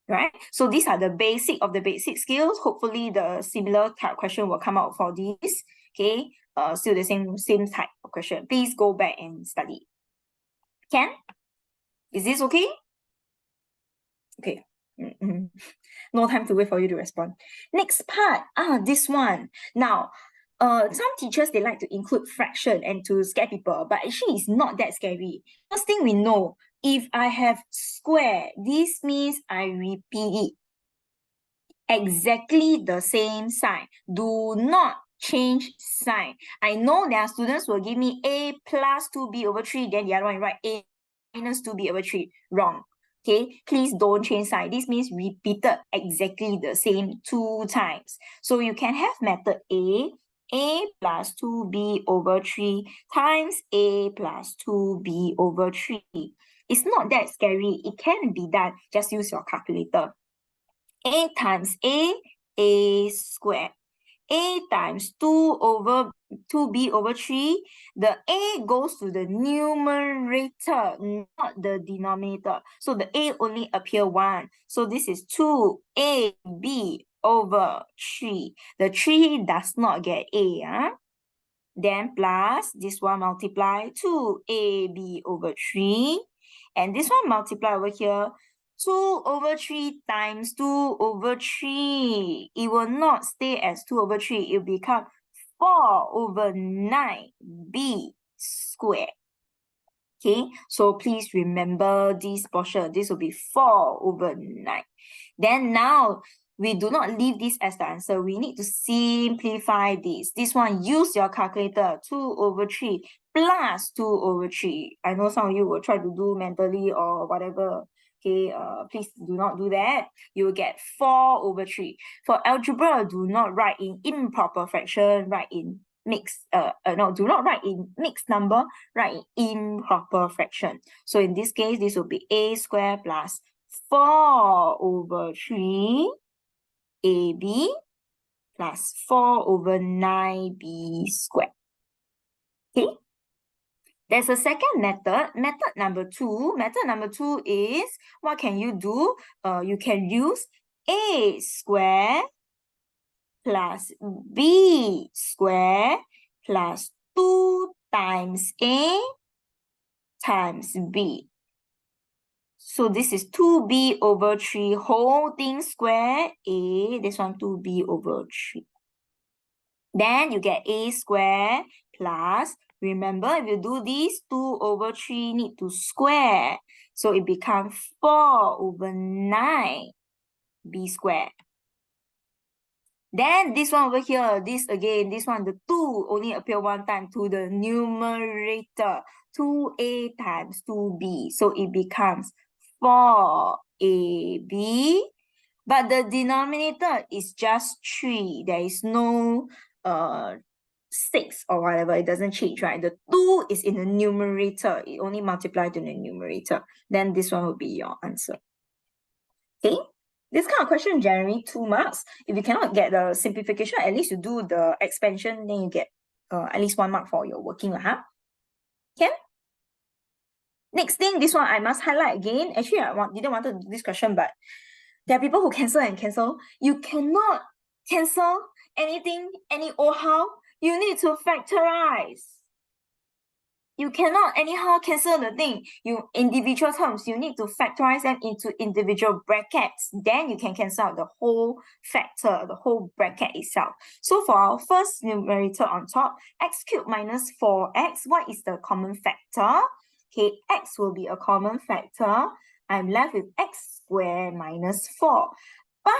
S1: Right? So these are the basic of the basic skills. Hopefully the similar type question will come out for this. Okay. Still the same type of question. Please go back and study. Can? Is this okay? Okay. No time to wait for you to respond. Next part, this one. Now, some teachers, they like to include fraction and to scare people, but actually it's not that scary. First thing we know, if I have square, this means I repeat it. Exactly the same sign. Do not change sign. I know there are students who will give me a plus 2b over 3, then the other one write a minus 2b over 3. Wrong. Okay, please don't change sign. This means repeated exactly the same 2 times. So you can have method a plus 2b over 3 times a plus 2b over 3. It's not that scary. It can be done. Just use your calculator. A times a squared. A times 2 over 2b over 3. The a goes to the numerator, not the denominator. So the a only appear once. So this is 2ab over 3. The 3 does not get a. Then plus this one multiply 2ab over 3. And this one multiply over here 2 over 3 times 2 over 3. It will not stay as 2 over 3. It will become 4 over 9b squared. Okay, so please remember this portion. This will be 4 over 9. Then now, we do not leave this as the answer. We need to simplify this. This one, use your calculator. 2 over 3 plus 2 over 3. I know some of you will try to do mentally or whatever. Okay, please do not do that. You will get 4 over 3. For algebra, do not write in improper fraction, write in mixed, do not write in mixed number, write in improper fraction. So in this case, this will be a squared plus 4 over 3 AB plus 4 over 9B squared. Okay. There's a second method, method number 2. Method number 2 is, what can you do? You can use A squared plus B squared plus 2 times A times B. So this is 2b over 3 whole thing square a, this one 2b over 3. Then you get a square plus, remember if you do this, 2 over 3 need to square. So it becomes 4 over 9 b squared. Then this one over here, this again, this one, the 2 only appear one time to the numerator. 2a times 2b. So it becomes 4ab. But the denominator is just 3. There is no 6 or whatever, it doesn't change, right? The 2 is in the numerator. It only multiplies to the numerator. Then this one will be your answer. Okay? This kind of question generally 2 marks. If you cannot get the simplification, at least you do the expansion, then you get at least 1 mark for your working. Can? Next thing, this one I must highlight again. Actually, didn't want to do this question, but there are people who cancel and cancel. You cannot cancel anything, any or how. You need to factorize. You cannot anyhow cancel the thing. You individual terms, you need to factorize them into individual brackets. Then you can cancel out the whole factor, the whole bracket itself. So for our first numerator on top, x cubed minus 4x, what is the common factor? Okay, x will be a common factor. I'm left with x squared minus 4. But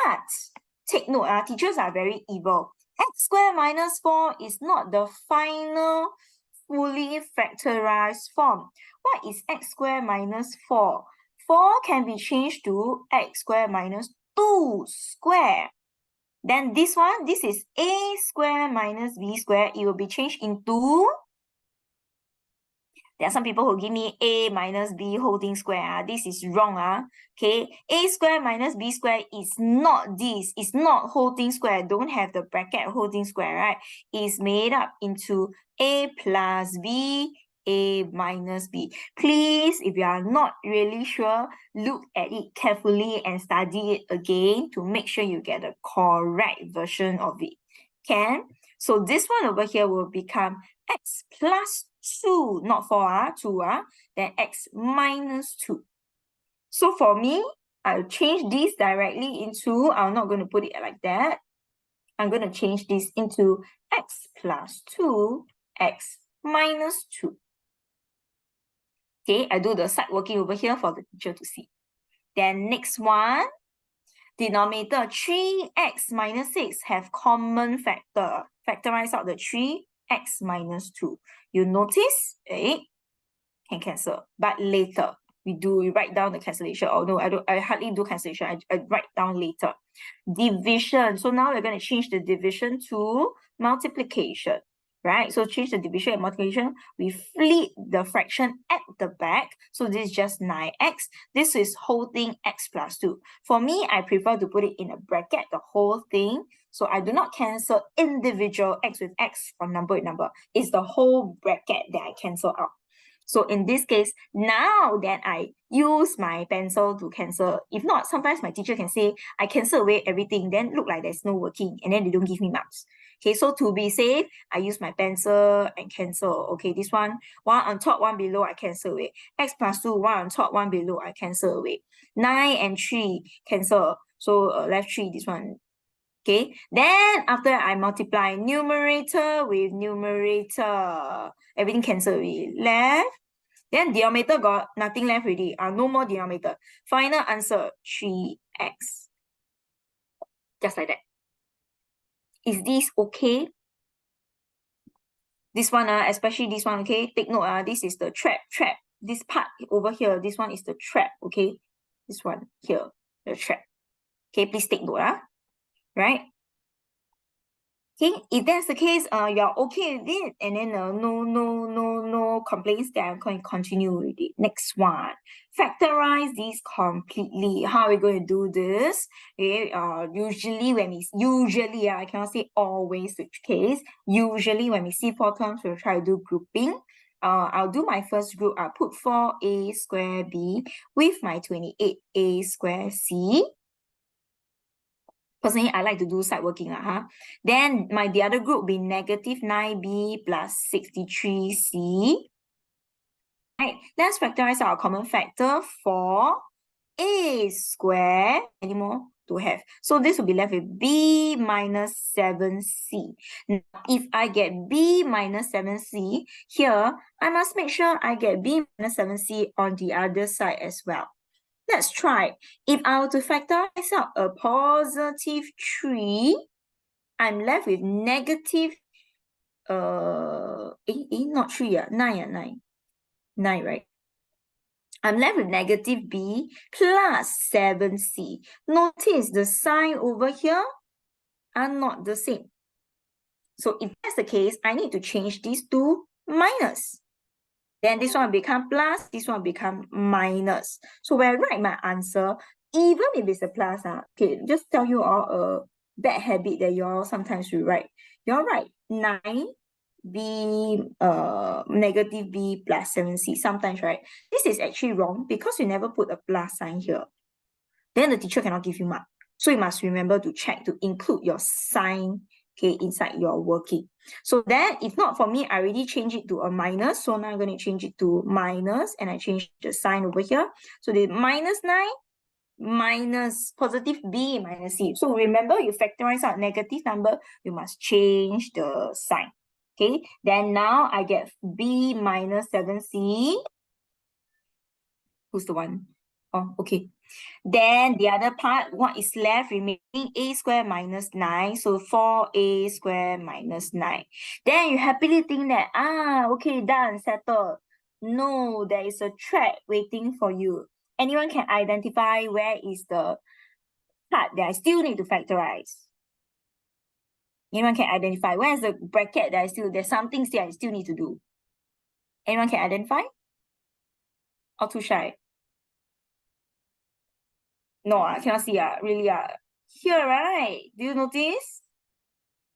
S1: take note, teachers are very evil. X squared minus 4 is not the final fully factorized form. What is x squared minus 4? 4 can be changed to x squared minus 2 squared. Then this one, this is a squared minus b squared. It will be changed into... There are some people who give me a minus b whole thing square. This is wrong. Okay, a square minus b square is not this. It's not whole thing square. Don't have the bracket whole thing square, right? It's made up into a plus b, a minus b. Please, if you are not really sure, look at it carefully and study it again to make sure you get the correct version of it. Can? So this one over here will become x plus 2, not 4, 2, then x minus 2. So for me, I'll change this directly into, I'm not going to put it like that. I'm going to change this into x plus 2, x minus 2. Okay, I do the side working over here for the teacher to see. Then next one, denominator 3x minus 6 have common factor. Factorize out the 3x minus 2. You notice, can cancel, but later we write down the cancellation. Oh no, I hardly do cancellation. I write down later. Division. So now we're going to change the division to multiplication, right? So change the division and multiplication. We flip the fraction at the back. So this is just 9x. This is whole thing x plus 2. For me, I prefer to put it in a bracket, the whole thing. So I do not cancel individual x with x or number with number. It's the whole bracket that I cancel out. So in this case, now that I use my pencil to cancel, if not, sometimes my teacher can say, I cancel away everything, then look like there's no working, and then they don't give me marks. Okay, so to be safe, I use my pencil and cancel. Okay, this one on top, 1 below, I cancel away. X plus 2, 1 on top, 1 below, I cancel away. 9 and 3, cancel. So left 3, this one. Okay, then after I multiply numerator with numerator, everything cancel away. Left. Then denominator got nothing left already. No more denominator. Final answer 3x. Just like that. Is this okay? This one, especially this one, okay? Take note, this is the trap. This part over here, this one is the trap, okay? This one here, the trap. Okay, please take note, right? Okay, if that's the case, you're okay with it, and then no complaints, then I'm going to continue with it. Next one, factorize these completely. How are we going to do this? Okay, usually, I cannot say always the case. Usually, when we see 4 terms, we'll try to do grouping. I'll do my first group. I'll put 4a squared b with my 28a squared c. Personally, I like to do side working. Then the other group will be negative 9b plus 63c. Right, let's factorize our common factor for a squared. Any more to have? So this will be left with b minus 7c. Now, if I get b minus 7c here, I must make sure I get b minus 7c on the other side as well. Let's try. If I were to factorize out a positive 3, I'm left with negative, not 3, 9, 9, right? I'm left with negative b plus 7c. Notice the sign over here are not the same. So if that's the case, I need to change these to minus. Then this one will become plus, this one will become minus. So when I write my answer, even if it's a plus, okay, just tell you all a bad habit that you all sometimes will write. You all write 9 b negative b plus 7c sometimes, right? This is actually wrong because you never put a plus sign here. Then the teacher cannot give you mark. So you must remember to check to include your sign, okay, inside your working. So then if not for me, I already changed it to a minus. So now I'm going to change it to minus and I change the sign over here. So the minus 9 minus positive b minus c. So remember, you factorize out negative number, you must change the sign. Okay, then now I get b minus 7c. Who's the one? Oh, okay. Then the other part, what is left remaining? A square minus 9. So 4a square minus 9. Then you happily think that, okay, done, settled. No, there is a trap waiting for you. Anyone can identify where is the part that I still need to factorize? Anyone can identify where is the bracket that there's something still I still need to do? Anyone can identify? Or too shy? No, I cannot see. Really? Here, right? Do you notice?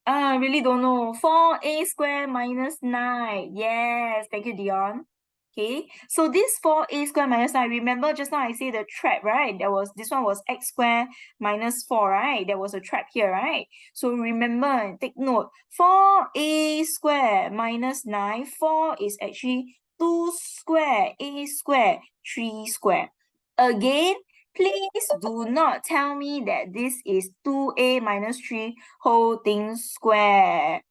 S1: I really don't know. 4a square minus 9. Yes, thank you, Dion. Okay, so this 4a square minus 9, remember just now I say the trap, right? This one was x square minus 4, right? There was a trap here, right? So remember, take note, 4a square minus 9, 4 is actually 2 square, a square, 3 square. Again, please do not tell me that this is 2a minus 3 whole thing square.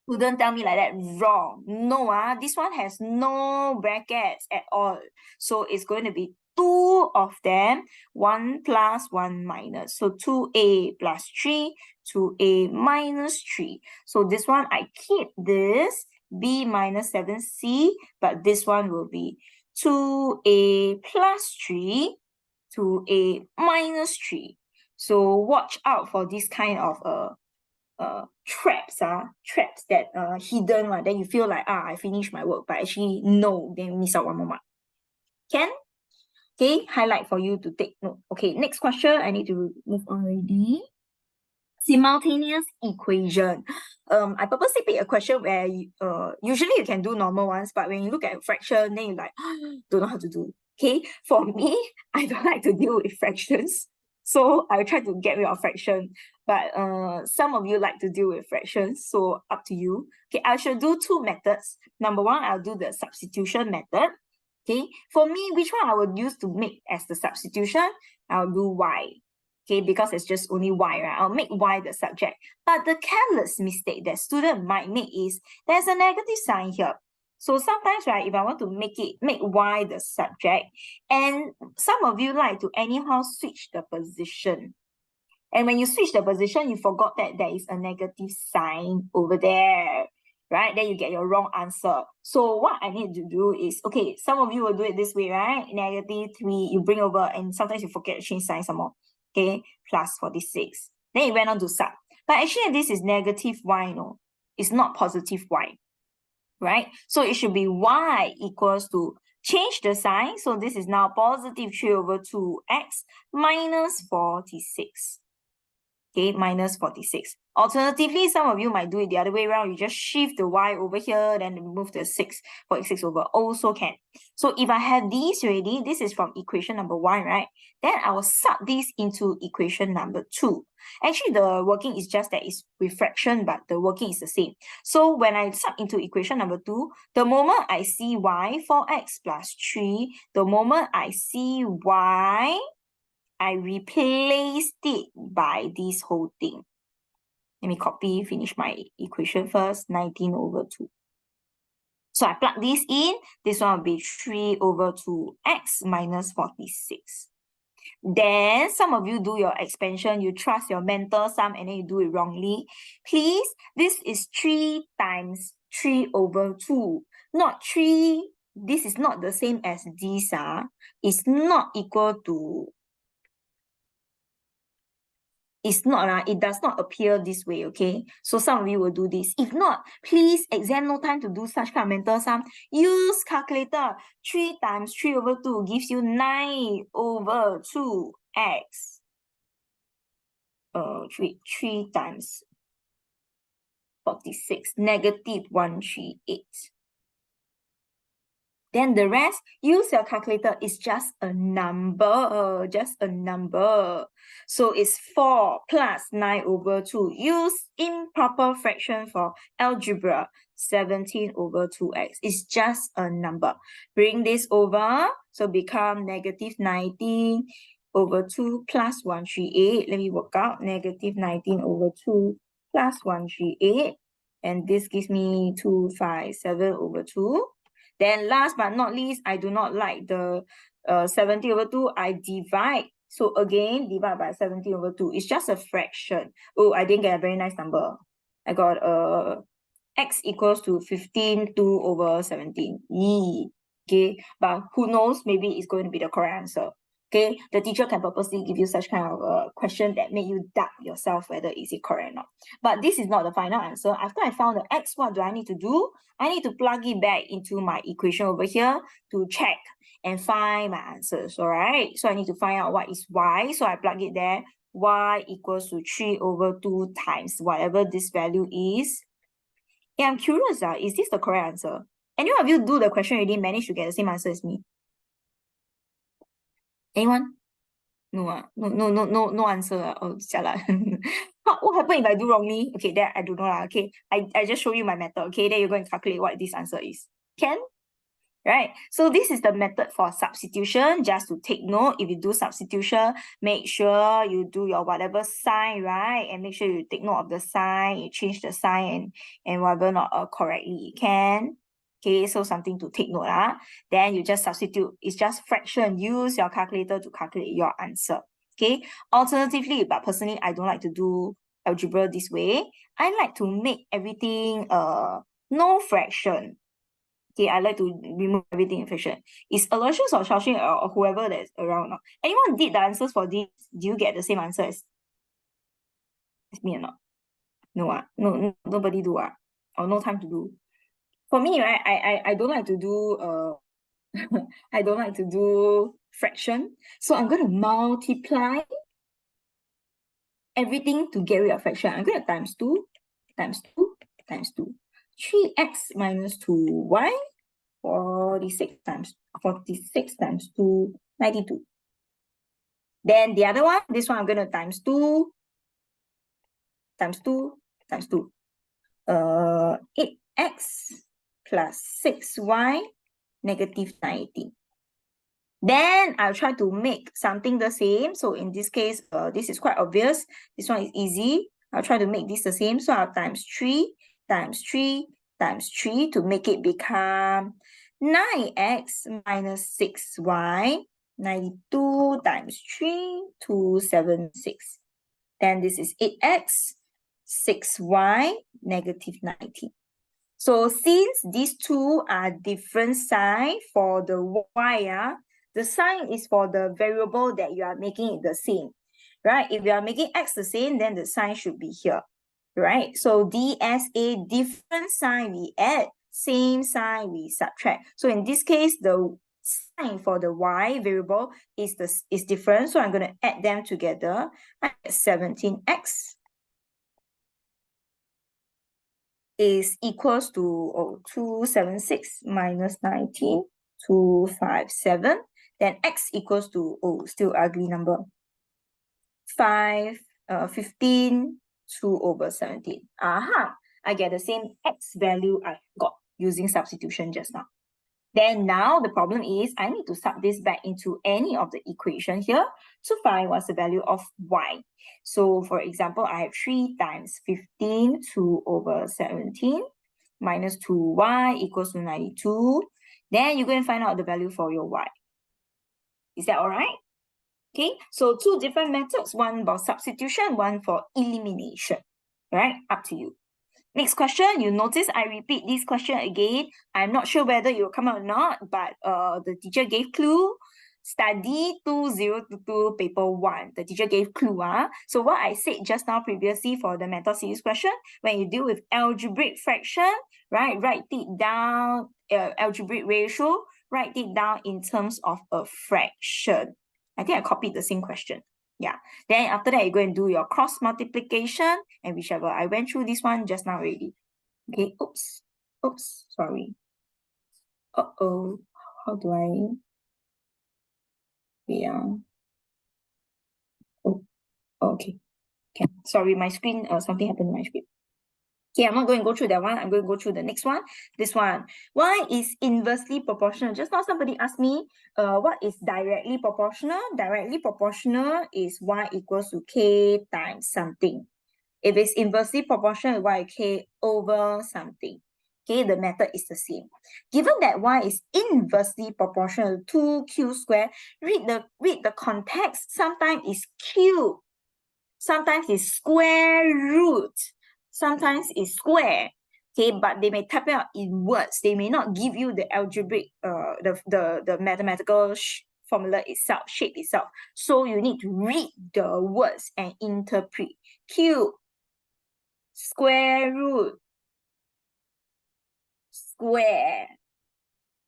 S1: Couldn't tell me like that. Wrong. No, this one has no brackets at all. So it's going to be 2 of them, 1 plus 1 minus. So 2a plus 3, 2a minus 3. So this one, I keep this b minus 7c, but this one will be 2a plus 3, 2a minus 3. So watch out for this kind of traps that hidden one. Then you feel like I finished my work, but actually no, then miss out one more mark. Can? Okay, highlight for you to take note. Okay, next question. I need to move on already. Simultaneous equation. I purposely pick a question where usually you can do normal ones, but when you look at fraction, then you like don't know how to do. Okay, for me, I don't like to deal with fractions. So I will try to get rid of fraction. But some of you like to deal with fractions, so up to you. Okay, I should do 2 methods. Number 1, I'll do the substitution method. Okay, for me, which one I would use to make as the substitution? I'll do y. Okay, because it's just only y, right? I'll make y the subject. But the careless mistake that student might make is there's a negative sign here. So sometimes, right, if I want to make y the subject, and some of you like to anyhow switch the position. And when you switch the position, you forgot that there is a negative sign over there, right? Then you get your wrong answer. So what I need to do is, okay, some of you will do it this way, right? Negative 3, you bring over, and sometimes you forget to change sign some more. Okay, plus 46. Then it went on to sub. But actually, this is negative y, no? It's not positive y, right? So it should be y equals to change the sign. So this is now positive 3 over 2x minus 46. Okay, minus 46. Alternatively, some of you might do it the other way around. You just shift the y over here, then move the 46 over, also can. So if I have these already, this is from equation number 1, right? Then I will sub this into equation number 2. Actually, the working is just that it's with fraction, but the working is the same. So when I sub into equation number 2, the moment I see y, 4x plus 3, the moment I see y, I replaced it by this whole thing. Let me copy, finish my equation first, 19 over 2. So I plug this in, this one will be 3 over 2x minus 46. Then some of you do your expansion, you trust your mental sum and then you do it wrongly. Please, this is 3 times 3 over 2, not 3. This is not the same as this. It's not equal to It's not, it does not appear this way, okay? So some of you will do this. If not, please, exam no time to do such kind of mental sum. Use calculator. 3 times 3 over 2 gives you 9 over 2x. 3 times 46, negative 138. Then the rest, use your calculator. It's just a number, So it's 4 plus 9 over 2. Use improper fraction for algebra. 17 over 2x. It's just a number. Bring this over, so become negative 19 over 2 plus 138. Let me work out. Negative 19 over 2 plus 138. And this gives me 257 over 2. Then last but not least, I do not like the 70 over 2. I divide. So again, divide by 70 over 2. It's just a fraction. Oh, I didn't get a very nice number. I got x equals to 15, 2 over 17. Yee. Okay, but who knows? Maybe it's going to be the correct answer. Okay, the teacher can purposely give you such kind of question that make you doubt yourself whether is it correct or not. But this is not the final answer. After I found the x, what do I need to do? I need to plug it back into my equation over here to check and find my answers, all right? So I need to find out what is y. So I plug it there. Y equals to 3 over 2 times whatever this value is. Yeah, I'm curious, is this the correct answer? Any of you do the question already manage to get the same answer as me? Anyone? No, no answer. Oh, jialat. What happen if I do wrongly? Okay, then I don't know. Okay, I just show you my method. Okay, then you're going to calculate what this answer is. Can? Right? So this is the method for substitution. Just to take note, if you do substitution, make sure you do your whatever sign, right? And make sure you take note of the sign, you change the sign and whatever not correctly. Can? Okay, so something to take note. Then you just substitute. It's just fraction. Use your calculator to calculate your answer. Okay. Alternatively, but personally, I don't like to do algebra this way. I like to make everything no fraction. Okay, I like to remove everything in fraction. Is Aloysius or Shaoxing or whoever that's around now? Anyone did the answers for this? Do you get the same answer as me or not? No, no, nobody do or no time to do. For me, right, I don't like to do I don't like to do fraction. So I'm going to multiply everything to get rid of fraction. I'm going to times 2, times 2, times 2. 3x minus 2y, 46 times 2, 92. Then the other one, this one I'm going to times 2, times 2, times 2. 8x plus 6y negative 90. Then I'll try to make something the same. So in this case, this is quite obvious. This one is easy. I'll try to make this the same. So I'll times 3, times 3, times 3 to make it become 9x minus 6y. 92 times 3, 276. Then this is 8x, 6y, negative 90. So since these two are different sign for the y, the sign is for the variable that you are making it the same, right? If you are making x the same, then the sign should be here, right? So DSA, different sign we add, same sign we subtract. So in this case, the sign for the y variable is different. So I'm going to add them together. I get 17x is equals to 276 minus 19, 257. Then x equals to, still ugly number, 15, 2 over 17. Aha, I get the same x value I got using substitution just now. Then now the problem is I need to sub this back into any of the equation here to find what's the value of y. So for example, I have 3 times 15, 2 over 17 minus 2y equals to 92. Then you're going to find out the value for your y. Is that all right? Okay, so 2 different methods, one about substitution, one for elimination. All right, up to you. Next question, you notice I repeat this question again. I'm not sure whether you'll come out or not, but the teacher gave clue. Study 2022 paper 1. The teacher gave clue. So what I said just now previously for the mentor series question, when you deal with algebraic fraction, right, write it down, algebraic ratio, write it down in terms of a fraction. I think I copied the same question. Yeah. Then after that, you go and do your cross multiplication and whichever. I went through this one just now already. Okay, oops, sorry. Uh-oh, how do I? Yeah. Oh, okay. Okay. Sorry, my screen, something happened to my screen. Okay, I'm not going to go through that one. I'm going to go through the next one. This one. Y is inversely proportional. Just now somebody asked me, what is directly proportional? Directly proportional is y equals to k times something. If it's inversely proportional, y k over something. Okay, the method is the same. Given that y is inversely proportional to 2q squared, read the context. Sometimes it's cube, sometimes it's square root, sometimes it's square. Okay, but they may type it out in words. They may not give you the algebraic, the mathematical formula itself, shape itself. So you need to read the words and interpret. Cube, square root, square,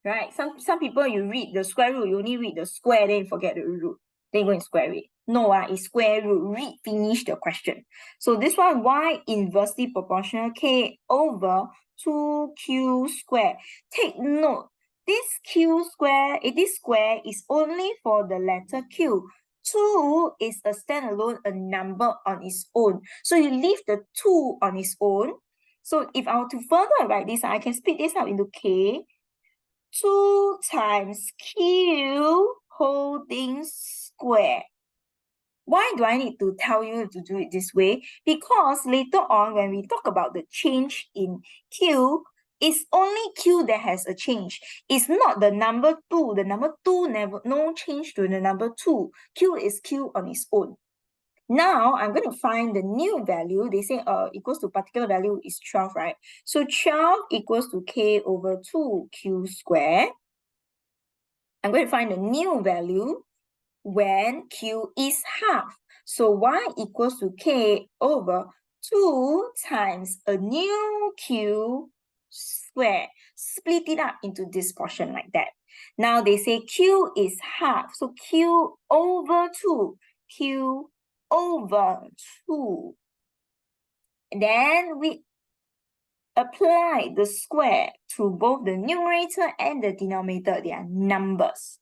S1: right? Some people, you read the square root, you only read the square, then you forget the root, then you go and square it. No, it's square root. Read, finish the question. So this one, y inversely proportional k over 2q squared. Take note, this q square, this square is only for the letter q. 2 is a standalone, a number on its own. So you leave the 2 on its own. So if I were to further write this, I can split this out into k. 2 times q whole thing square. Why do I need to tell you to do it this way? Because later on, when we talk about the change in q, it's only q that has a change. It's not the number 2. The number 2 no change to the number 2. Q is q on its own. Now, I'm going to find the new value. They say equals to particular value is 12, right? So 12 equals to k over 2q squared. I'm going to find the new value when q is half. So y equals to k over 2 times a new q squared. Split it up into this portion like that. Now they say q is half. So q over 2. Q over 2. Then we apply the square to both the numerator and the denominator. They are numbers,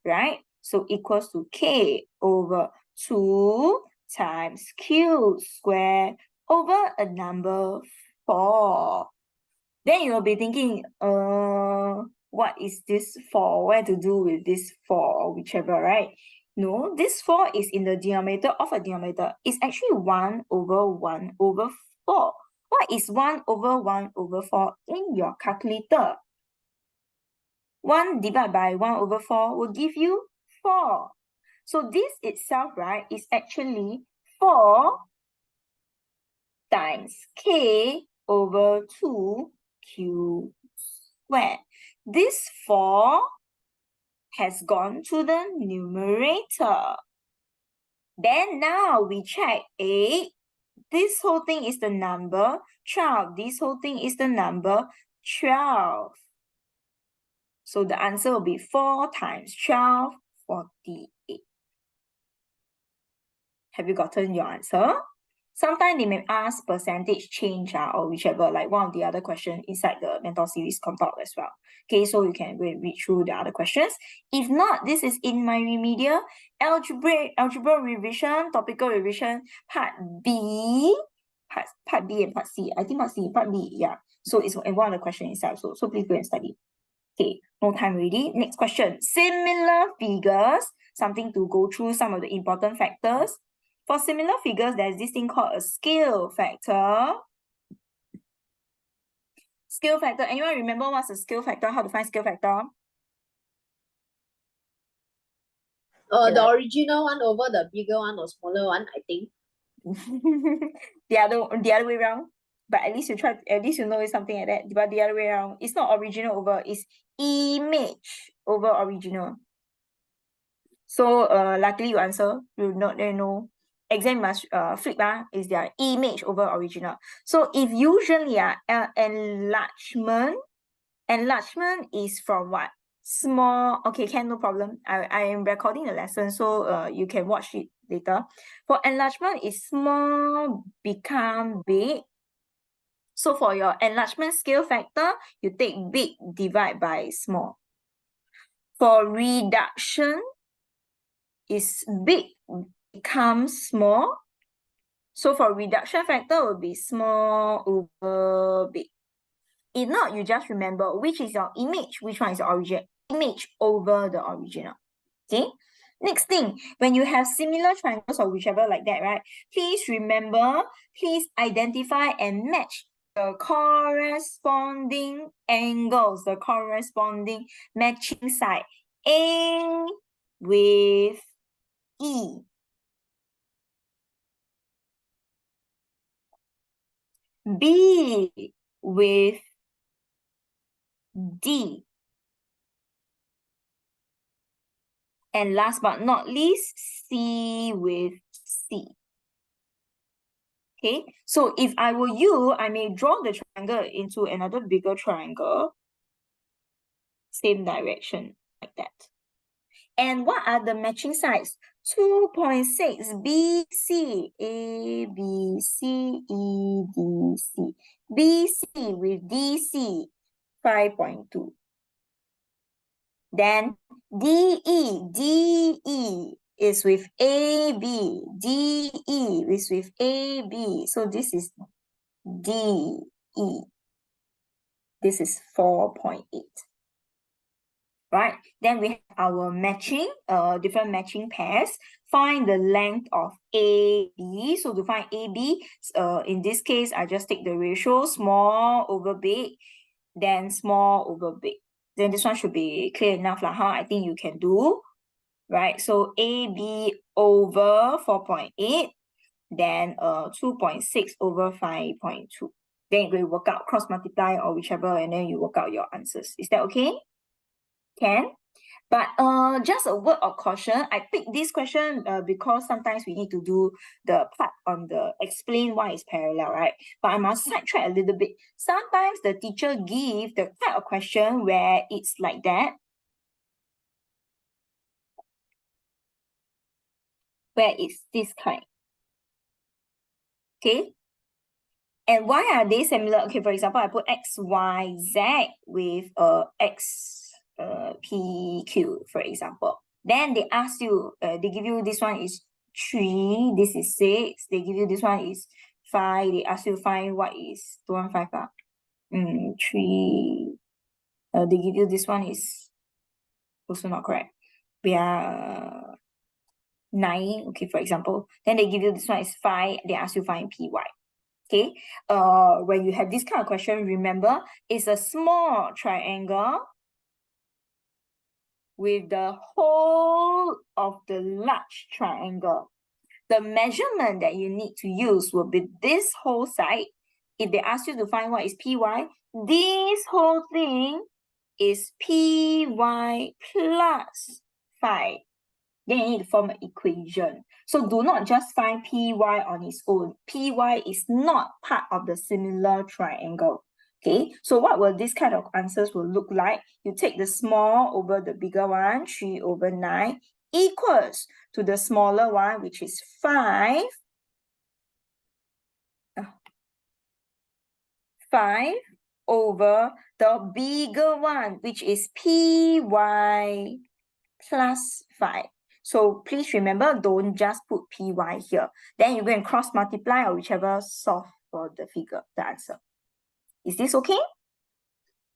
S1: right? So equals to k over 2 times q squared over a number 4. Then you'll be thinking, what is this 4? What to do with this 4 or whichever, right? No, this 4 is in the denominator of a denominator. It's actually 1 over 1 over 4. What is 1 over 1 over 4 in your calculator? 1 divided by 1 over 4 will give you 4. So this itself, right, is actually 4 times k over 2q squared. This 4 has gone to the numerator. Then now we check 8. This whole thing is the number 12. This whole thing is the number 12. So the answer will be 4 times 12, 48. Have you gotten your answer? Sometimes they may ask percentage change or whichever, like one of the other questions inside the mentor series compiled as well. Okay, so you can go and read through the other questions. If not, this is in my remedial algebra revision, topical revision, part B, part B and part C. I think part B, yeah. So it's in one of the questions itself. So please go and study. Okay, no time already. Next question. Similar figures, something to go through some of the important factors. For similar figures, there's this thing called a scale factor. Scale factor. Anyone remember what's a scale factor? How to find scale factor?
S2: The original one over the bigger one or smaller one, I think.
S1: the other way around. But at least you know it's something like that. But the other way around, it's not original over, it's image over original. So luckily you answer. You not there no. Exam must flip is their image over original. So if usually enlargement is from what? Small. Okay, can, no problem. I am recording the lesson, so you can watch it later. For enlargement is small become big. So for your enlargement scale factor, you take big divide by small. For reduction is big becomes small. So for reduction factor will be small over big. If not, you just remember which is your image, which one is your origin. Image over the original. Okay. Next thing, when you have similar triangles or whichever like that, right? Please remember, please identify and match the corresponding angles, the corresponding matching side. A with E. B with D. And last but not least, C with C. Okay, so if I were you, I may draw the triangle into another bigger triangle. Same direction, like that. And what are the matching sides? 2.6 BC, A, B, C, E, D, C. BC with DC, 5.2. Then DE is with AB, DE is with AB. So this is DE. This is 4.8. Right? Then we have our matching, different matching pairs. Find the length of AB. So to find AB, in this case, I just take the ratio small over big, then small over big. Then this one should be clear enough lah, huh? I think you can do. Right? So AB over 4.8, then 2.6 over 5.2. Then you work out, cross multiply or whichever, and then you work out your answers. Is that okay? Can? But just a word of caution, I picked this question because sometimes we need to do the part on the explain why it's parallel, right? But I must sidetrack a little bit. Sometimes the teacher give the type of question where it's like that, where it's this kind. Okay? And why are they similar? Okay, for example, I put X, Y, Z with X, P, Q, for example. Then they ask you, they give you this one is 3, this is 6. They give you this one is 5. They ask you find what is 215. 3. They give you this one is also not correct. We are 9. Okay, for example. Then they give you this one is 5. They ask you find PY. Okay, when you have this kind of question, remember, it's a small triangle with the whole of the large triangle. The measurement that you need to use will be this whole side. If they ask you to find what is PY, this whole thing is PY plus 5. Then you need to form an equation. So do not just find PY on its own. PY is not part of the similar triangle. Okay, so what will this kind of answers will look like? You take the small over the bigger one, 3 over 9, equals to the smaller one, which is 5. 5 over the bigger one, which is PY plus 5. So please remember, don't just put PY here. Then you go and cross multiply or whichever solve for the figure, the answer. Is this okay?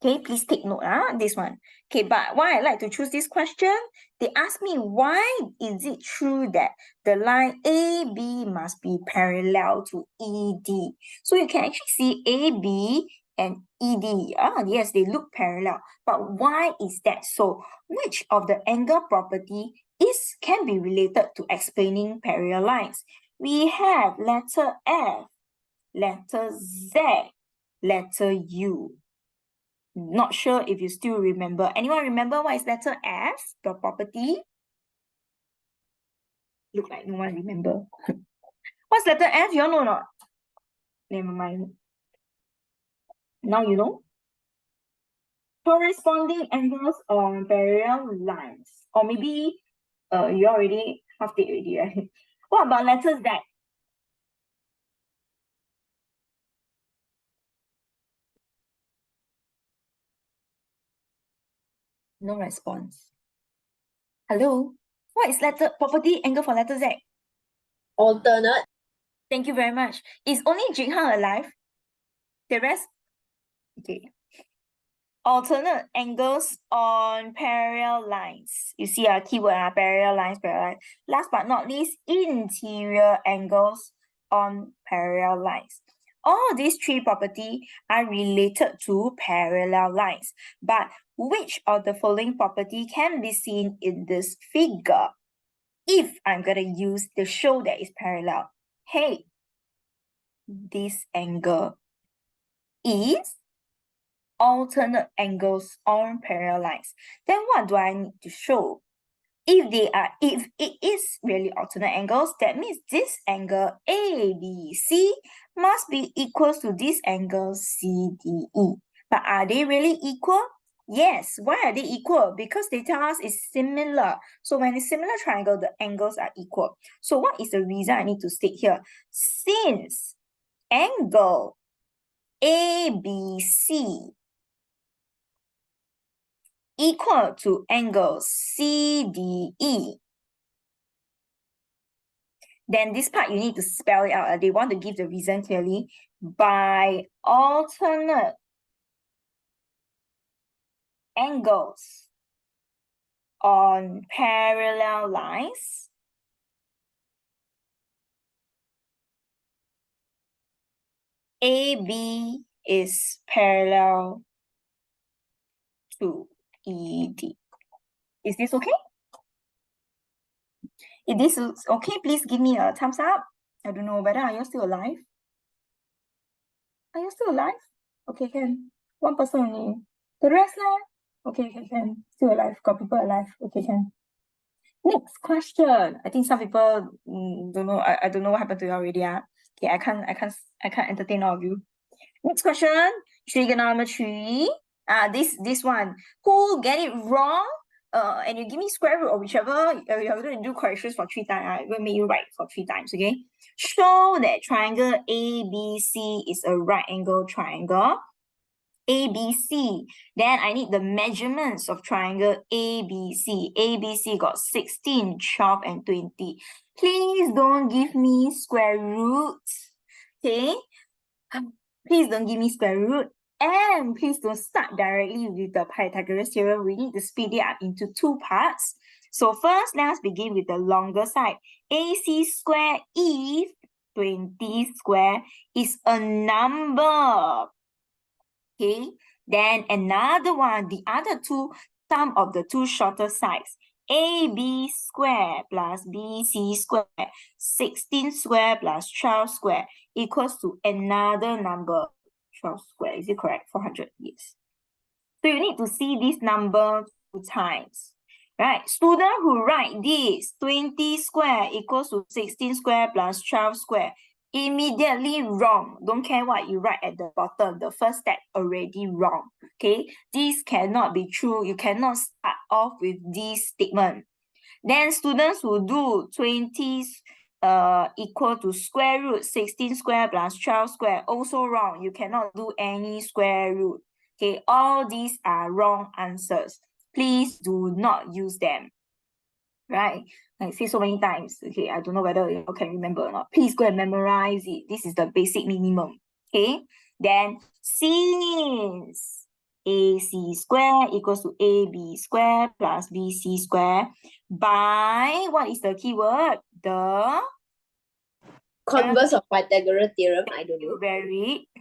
S1: Okay, please take note, this one. Okay, but why I like to choose this question? They ask me, why is it true that the line AB must be parallel to ED? So you can actually see AB and ED. Yes, they look parallel. But why is that so? Which of the angle property can be related to explaining parallel lines? We have letter F, letter Z, letter U. Not sure if you still remember. Anyone remember what is letter F, the property? Look like no one remember. What's letter F? You all know or not? Never mind. Now you know. Corresponding angles on parallel lines. Or maybe you already half it already, right? What about letter Z? No response. Hello? What is letter property angle for letter Z?
S2: Alternate.
S1: Thank you very much. Is only Jing Hang alive? The rest? Okay. Alternate angles on parallel lines. You see our keyword, parallel lines, parallel lines. Last but not least, interior angles on parallel lines. All these three properties are related to parallel lines. But which of the following property can be seen in this figure? If I'm going to use the show that is parallel. Hey, this angle is alternate angles on parallel lines. Then what do I need to show? If it is really alternate angles, that means this angle ABC must be equal to this angle CDE. But are they really equal? Yes. Why are they equal? Because they tell us it's similar. So when it's similar triangle, the angles are equal. So what is the reason I need to state here? Since angle ABC equal to angle CDE, then this part you need to spell it out. They want to give the reason clearly. By alternate angles on parallel lines, AB is parallel to ED. Is this okay? If this is okay, please give me a thumbs up. I don't know whether are you still alive? Are you still alive? Okay, can. One person only. The rest lah. Okay, can. Still alive. Got people alive. Okay, can. Next question. I think some people don't know. I don't know what happened to you already. Okay, I can't entertain all of you. Next question. Trigonometry. This one. Who get it wrong? And you give me square root or whichever. You're going to do corrections for 3 times. I'm going to make you write for 3 times. Okay. Show that triangle ABC is a right angle triangle. ABC. Then I need the measurements of triangle ABC. ABC got 16, 12, and 20. Please don't give me square roots. Okay? Please don't give me square root. And please don't start directly with the Pythagoras theorem. We need to split it up into 2 parts. So first, let's begin with the longer side. AC square if 20 square is a number. Okay, then another one, the other two, sum of the 2 shorter sides. AB square plus BC square, 16 square plus 12 square equals to another number, 12 square. Is it correct? 400, yes. So you need to see this number 2 times. Right, student who write this, 20 square equals to 16 square plus 12 square, immediately wrong. Don't care what you write at the bottom. The first step already wrong. Okay, this cannot be true. You cannot start off with this statement. Then students who do 20 equal to square root 16 square plus 12 square, also wrong. You cannot do any square root. Okay, all these are wrong answers. Please do not use them. Right? I say so many times. Okay, I don't know whether you can remember or not. Please go and memorize it. This is the basic minimum. Okay, then since AC square equals to AB square plus BC square by, what is the keyword? The
S2: Converse of Pythagoras theorem. I don't know.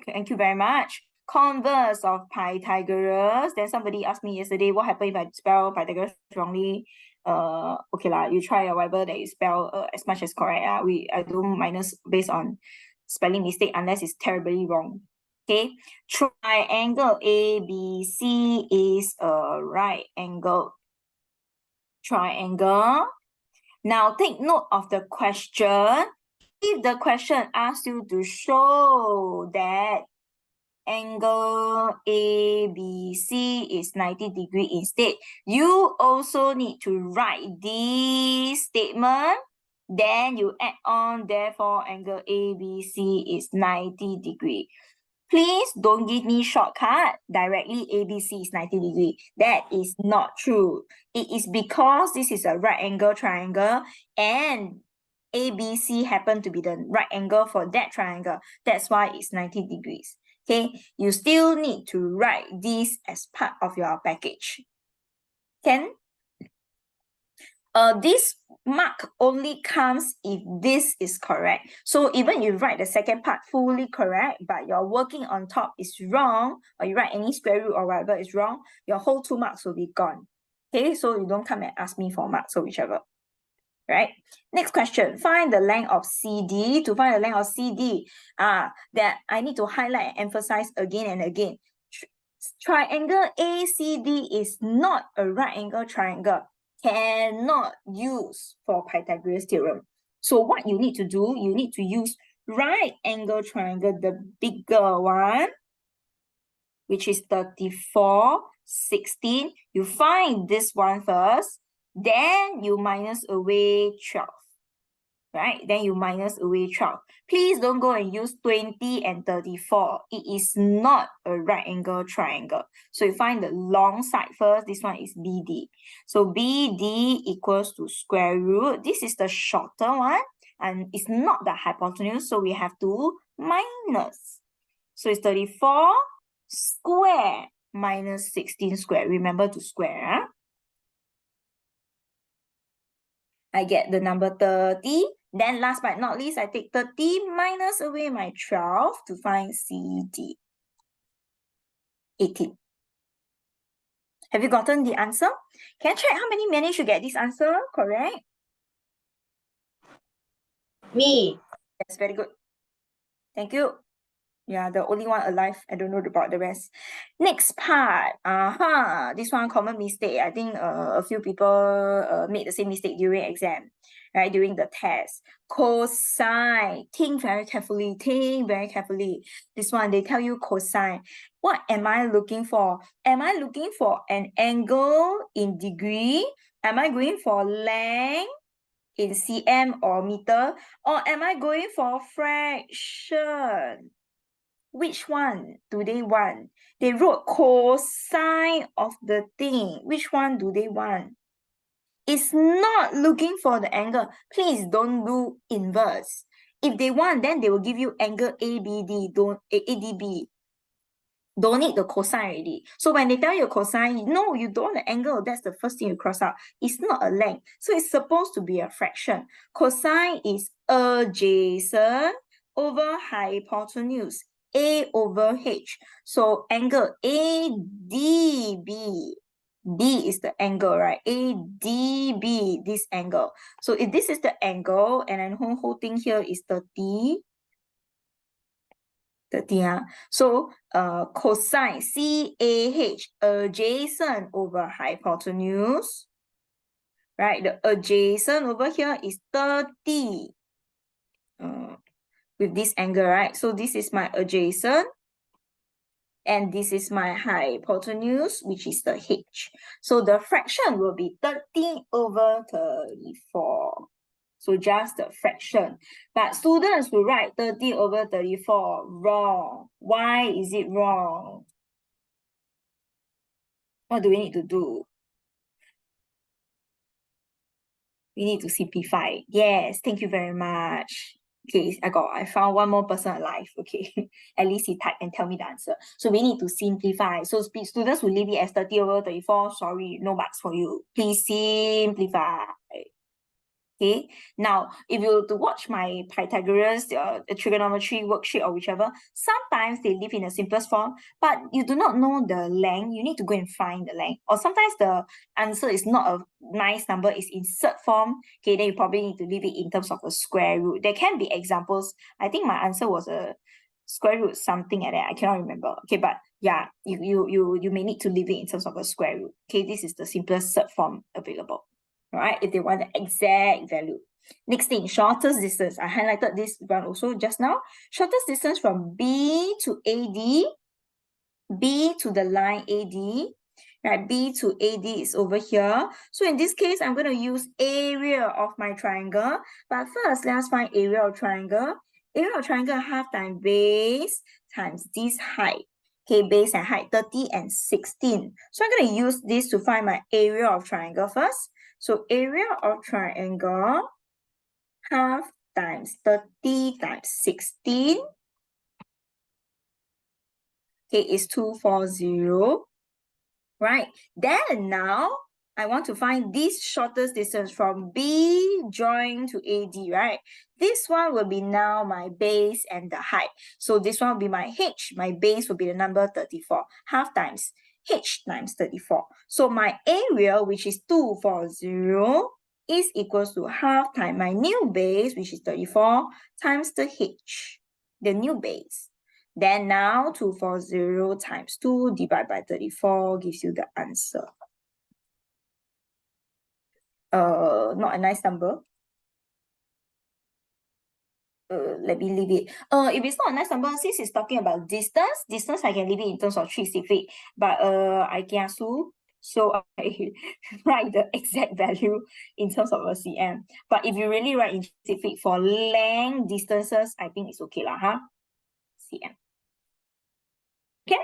S1: Thank you very much. Converse of Pythagoras. Then somebody asked me yesterday, what happened if I spell Pythagoras wrongly? Okay lah, you try whatever that you spell as much as correct. I don't minus based on spelling mistake unless it's terribly wrong. Okay, triangle ABC is a right angle triangle. Now take note of the question. If the question asks you to show that angle ABC is 90 degrees instead, you also need to write this statement. Then you add on, therefore angle ABC is 90 degrees. Please don't give me shortcut. Directly ABC is 90 degrees. That is not true. It is because this is a right angle triangle and ABC happen to be the right angle for that triangle. That's why it's 90 degrees. Okay, you still need to write this as part of your package. Can? This mark only comes if this is correct. So even you write the second part fully correct, but your working on top is wrong, or you write any square root or whatever is wrong, your whole 2 marks will be gone. Okay, so you don't come and ask me for marks or whichever. Right? Next question, find the length of CD. To find the length of CD, that I need to highlight and emphasize again and again. Triangle ACD is not a right angle triangle. Cannot use for Pythagoras theorem. So what you need to do, you need to use right angle triangle, the bigger one, which is 34, 16. You find this one first, then you minus away 12. Right? Then you minus away 12. Please don't go and use 20 and 34. It is not a right angle triangle. So you find the long side first. This one is BD. So BD equals to square root. This is the shorter one. And it's not the hypotenuse. So we have to minus. So it's 34 square minus 16 square. Remember to square. Huh? I get the number 30. Then last but not least, I take 30 minus away my 12 to find CD. 18. Have you gotten the answer? Can I check how many managed to get this answer correct?
S2: Me.
S1: That's very good. Thank you. Yeah, the only one alive. I don't know about the rest. Next part. This one common mistake. I think a few people made the same mistake during exam, right? During the test. Cosine. Think very carefully. Think very carefully. This one, they tell you cosine. What am I looking for? Am I looking for an angle in degree? Am I going for length in cm or meter? Or am I going for fraction? Which one do they want? They wrote cosine of the thing. Which one do they want? It's not looking for the angle. Please don't do inverse. If they want, then they will give you angle ABD, ADB. Don't need the cosine already. So when they tell you cosine, no, you don't want the angle. That's the first thing you cross out. It's not a length. So it's supposed to be a fraction. Cosine is adjacent over hypotenuse. A over H. So angle ADB. D is the angle, right? ADB, this angle. So if this is the angle, and then whole thing here is 30. 30. So cosine CAH, adjacent over hypotenuse. Right? The adjacent over here is 30. With this angle, right? So this is my adjacent. And this is my hypotenuse, which is the H. So the fraction will be 30 over 34. So just the fraction. But students will write 30 over 34 wrong. Why is it wrong? What do we need to do? We need to simplify. Yes, thank you very much. Okay, I found one more person alive. Okay, at least he typed and tell me the answer. So we need to simplify. So students who leave it as 30 over 34, sorry, no marks for you. Please simplify. Okay, now if you were to watch my Pythagoras trigonometry worksheet or whichever, sometimes they live in the simplest form, but you do not know the length. You need to go and find the length. Or sometimes the answer is not a nice number, it's in third form. Okay, then you probably need to leave it in terms of a square root. There can be examples. I think my answer was a square root something like that. I cannot remember. Okay, but yeah, you may need to leave it in terms of a square root. Okay, this is the simplest third form available. right? If they want the exact value. Next thing, shortest distance. I highlighted this one also just now. Shortest distance from B to AD, B to the line AD, right? B to AD is over here. So in this case, I'm going to use area of my triangle. But first, let's find area of triangle. Area of triangle, half times base times this height. Okay, base and height, 30 and 16. So I'm going to use this to find my area of triangle first. So area of triangle, half times 30 times 16. Okay, is 240. Right, then now I want to find this shortest distance from B joined to AD, right? This one will be now my base and the height. So this one will be my H. My base will be the number 34. Half times H times 34. So my area, which is 240, is equals to half times my new base, which is 34, times the H, the new base. Then now 240 times 2 divided by 34 gives you the answer. Not a nice number. Let me leave it. If it's not a nice number, since it's talking about distance I can leave it in terms of 3 feet. But I kiasu, so I write the exact value in terms of a cm. But if you really write in feet for length distances, I think it's okay lah, huh? cm. Okay.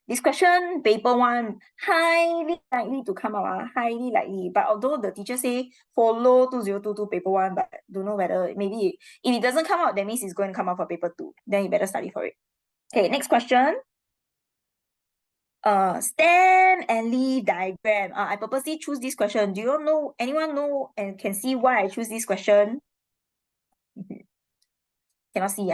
S1: This question, paper 1, highly likely to come out, highly likely. But although the teacher say follow 2022 paper 1, but don't know whether, maybe if it doesn't come out, that means it's going to come out for paper 2. Then you better study for it. Okay, next question. Stem and leaf diagram. I purposely choose this question. Do you know, anyone know and can see why I choose this question? Cannot see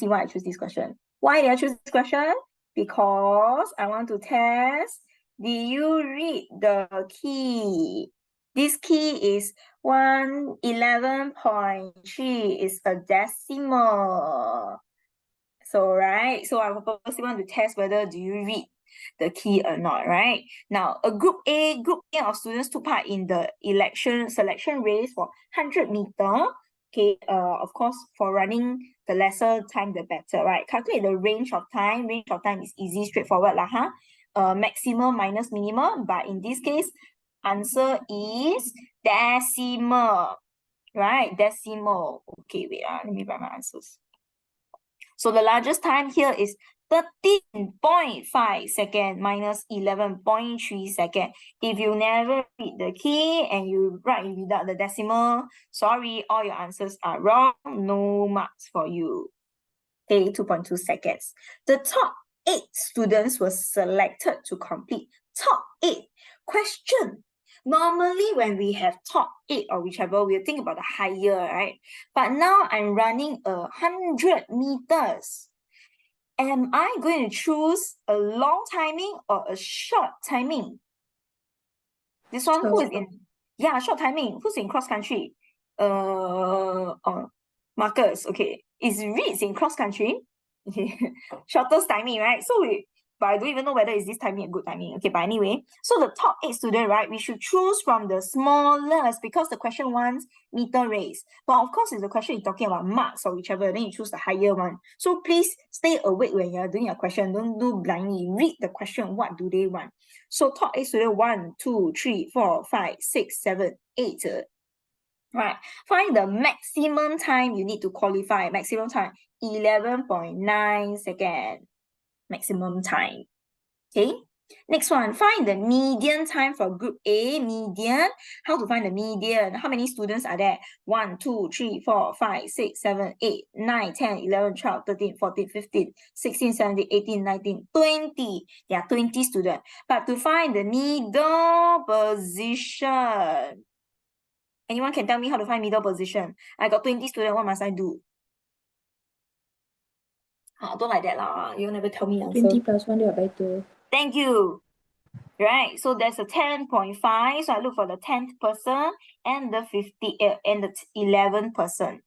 S1: why I choose this question. Why did I choose this question? Because I want to test, did you read the key? This key is 111.3 is a decimal. So, right, so I purposely want to test whether do you read the key or not, right? Now, a group A of students took part in the selection race for 100 meter. Okay, of course, for running, the lesser time, the better, right? Calculate the range of time. Range of time is easy, straightforward lah, huh? Maximum minus minimum, but in this case, answer is decimal, right? Decimal. Okay, wait, let me write my answers. So the largest time here is 13.5 seconds minus 11.3 seconds. If you never read the key and you write without the decimal, sorry, all your answers are wrong. No marks for you. Okay, 2.2 seconds. The top 8 students were selected to complete. Top 8. Question. Normally, when we have top 8 or whichever, we'll think about the higher, right? But now I'm running 100 meters. Am I going to choose a long timing or a short timing? This one, who is in? Yeah, short timing. Who's in cross country? Marcus. Okay, is Reeds in cross country? Okay, shortest timing, right? So but I don't even know whether is this timing a good timing. Okay, but anyway, so the top 8 student, right? We should choose from the smallest because the question wants meter race. But of course, if the question is talking about marks or whichever, then you choose the higher one. So please stay awake when you're doing your question. Don't do blindly. Read the question. What do they want? So top 8 student 1, 2, 3, 4, 5, 6, 7, 8. Right. Find the maximum time you need to qualify. Maximum time 11.9 seconds. Maximum time. Okay. Next one, find the median time for group A. Median. How to find the median? How many students are there? 1, 2, 3, 4, 5, 6, 7, 8, 9, 10, 11, 12, 13, 14, 15, 16, 17, 18, 19, 20. There are 20 students. But to find the middle position, anyone can tell me how to find middle position? I got 20 students. What must I do? Don't like that lah. You never tell me answer.
S2: 20 plus 1 divided by 2.
S1: Thank you. Right, so there's a 10.5. So I look for the 10th person and the 11th person.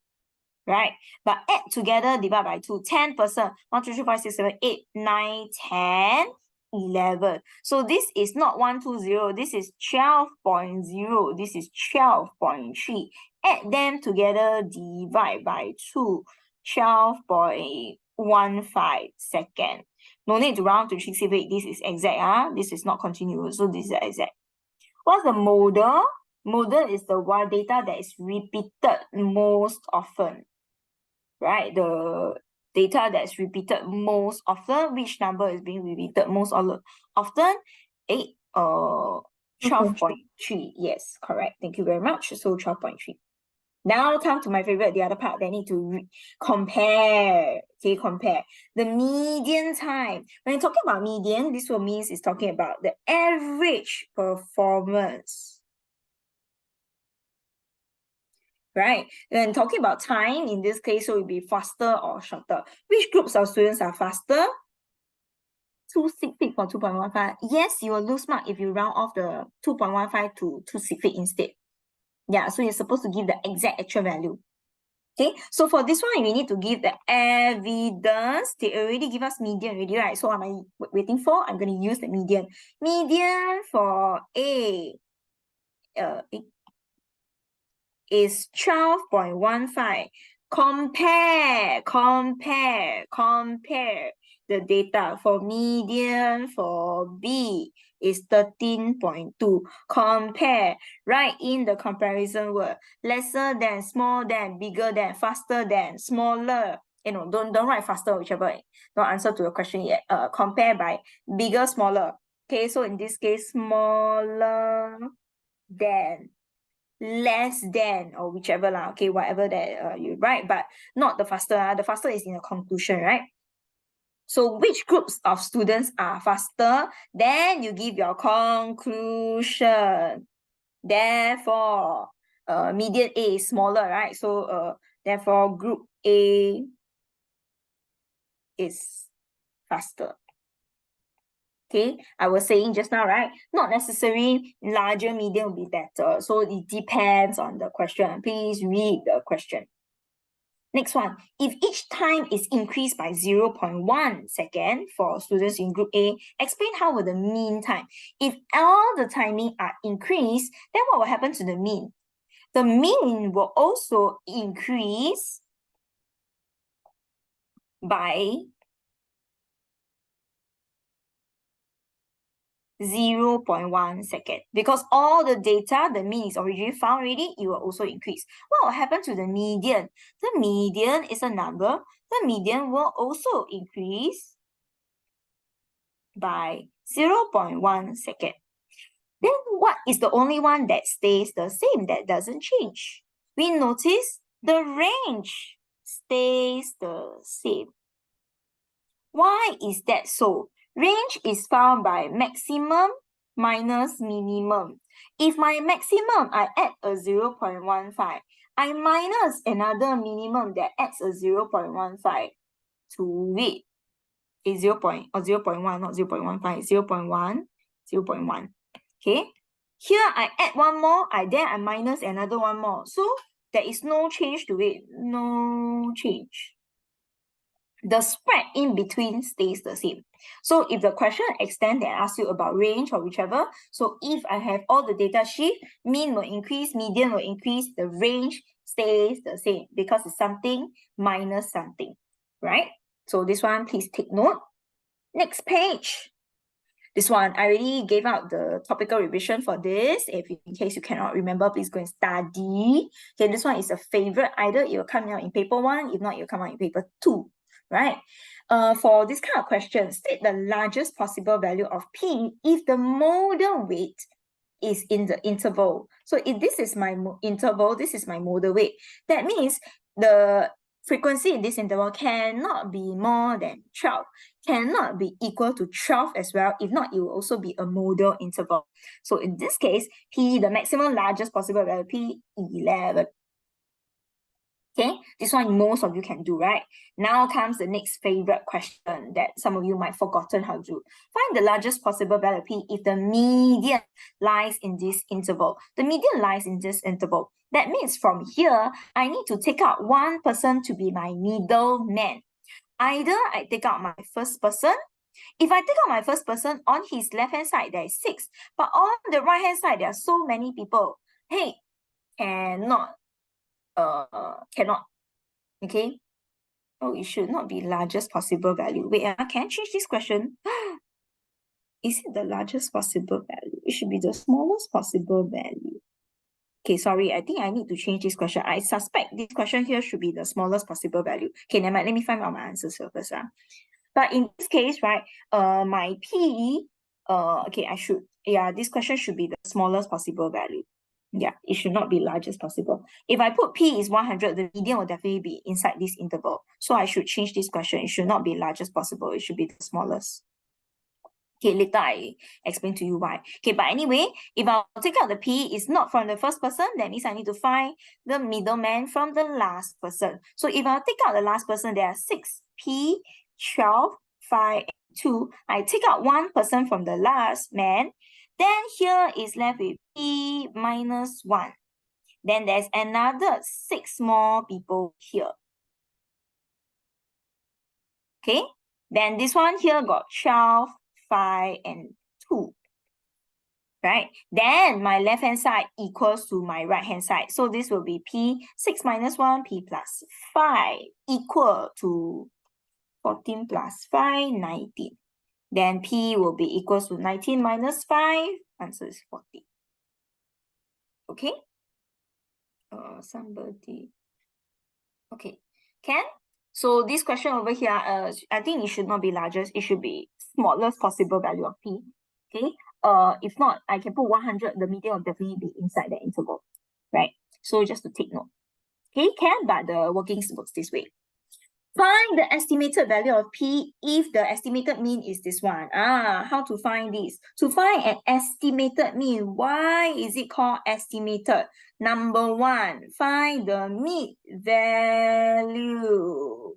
S1: Right, but add together, divide by 2. 10 person. 1, 2, 3, 4, 5, 6, 7, 8, 9, 10. 11. So this is not 120, this is 12.0, this is 12.3. Add them together, divide by 2, 12.15 second. No need to round to 68, this is exact, this is not continuous, so this is exact. What's the modal? Modal is the one data that is repeated most often, right? The data that's repeated most often, which number is being repeated most often? 12.3. Yes, correct. Thank you very much. So 12.3. Now come to my favorite, the other part. They need to compare. Okay, compare the median time. When you're talking about median, this will means it's talking about the average performance. Right? When talking about time, in this case, so it will be faster or shorter. Which groups of students are faster? 268 for 2.15. Yes, you will lose mark if you round off the 2.15 to 268 instead. Yeah, so you're supposed to give the exact actual value. Okay, so for this one, we need to give the evidence. They already give us median already, right? So what am I waiting for? I'm going to use the median. Median for A is 12.15. Compare the data. For median for B is 13.2. Compare, write in the comparison word. Lesser than, small than, bigger than, faster than, smaller. Don't write faster, whichever. Don't answer to your question yet. Compare by bigger, smaller. Okay, so in this case, smaller than, less than, or whichever lah, okay, whatever that you write, but not the faster. The faster is in the conclusion, right? So which groups of students are faster? Then you give your conclusion. Therefore, median A is smaller, right? So therefore group A is faster. Okay, I was saying just now, right? Not necessarily larger, medium will be better. So it depends on the question. Please read the question. Next one, if each time is increased by 0.1 second for students in group A, explain how will the mean time. If all the timing are increased, then what will happen to the mean? The mean will also increase by 0.1 second. Because all the data, the mean is already found already, it will also increase. What will happen to the median? The median is a number. The median will also increase by 0.1 second. Then what is the only one that stays the same, that doesn't change? We notice the range stays the same. Why is that so? Range is found by maximum minus minimum. If my maximum, I add a 0.15, I minus another minimum that adds a 0.15 to it. Is 0.1, not 0.15, 0.1, 0.1. Okay. Here I add one more, then I minus another one more. So there is no change to it. No change. The spread in between stays the same. So if the question extends and asks you about range or whichever, so if I have all the data shift, mean will increase, median will increase, the range stays the same because it's something minus something, right? So this one, please take note. Next page. This one, I already gave out the topical revision for this. If in case you cannot remember, please go and study. Okay, this one is a favorite. Either it will come out in paper 1, if not, it will come out in paper 2, right? For this kind of question, state the largest possible value of P if the modal weight is in the interval. So if this is my interval, this is my modal weight. That means the frequency in this interval cannot be more than 12, cannot be equal to 12 as well. If not, it will also be a modal interval. So in this case, P, the maximum largest possible value, P, 11. Okay, this one most of you can do, right? Now comes the next favorite question that some of you might have forgotten how to do. Find the largest possible value P if the median lies in this interval. The median lies in this interval. That means from here, I need to take out one person to be my middleman. Either I take out my first person, If I take out my first person, on his left-hand side, there is 6. But on the right-hand side, there are so many people. Hey, cannot. Okay? Oh, it should not be largest possible value. Wait, can I change this question? Is it the largest possible value? It should be the smallest possible value. Okay, sorry, I think I need to change this question. I suspect this question here should be the smallest possible value. Okay, never mind, let me find out my answers here first. But in this case, right, my P, okay, this question should be the smallest possible value. Yeah, it should not be largest possible. If I put P is 100, the median will definitely be inside this interval. So I should change this question. It should not be largest possible. It should be the smallest. Okay, later I explain to you why. Okay, but anyway, if I'll take out the P is not from the first person, that means I need to find the middleman from the last person. So if I'll take out the last person, there are 6, P, 12, 5, and 2. I take out one person from the last man. Then here is left with P minus 1. Then there's another 6 more people here. Okay, then this one here got 12, 5, and 2. Right? Then my left-hand side equals to my right-hand side. So this will be P 6 minus 1, P plus 5 equal to 14 plus 5, 19. Then P will be equals to 19 minus 5. Answer is 40. Okay? Somebody. Okay. Can? So this question over here, I think it should not be largest. It should be smallest possible value of P. Okay. If not, I can put 100. The median will definitely be inside the interval, right? So just to take note. Okay, can, but the workings works this way. Find the estimated value of P if the estimated mean is this one. How to find this? To find an estimated mean, why is it called estimated? Number 1, find the mid value.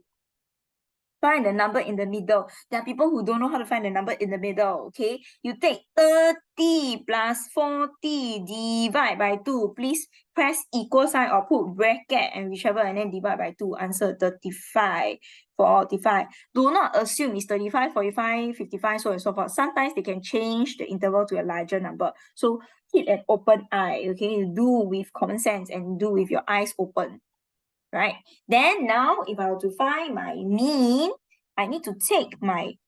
S1: Find the number in the middle. There are people who don't know how to find the number in the middle, okay? You take 30 plus 40, divide by 2. Please press equal sign or put bracket and whichever and then divide by 2. Answer 35, 45. Do not assume it's 35, 45, 55, so on and so forth. Sometimes they can change the interval to a larger number. So keep an open eye, okay? Do with common sense and do with your eyes open. Right? Then now, if I were to find my mean, I need to take my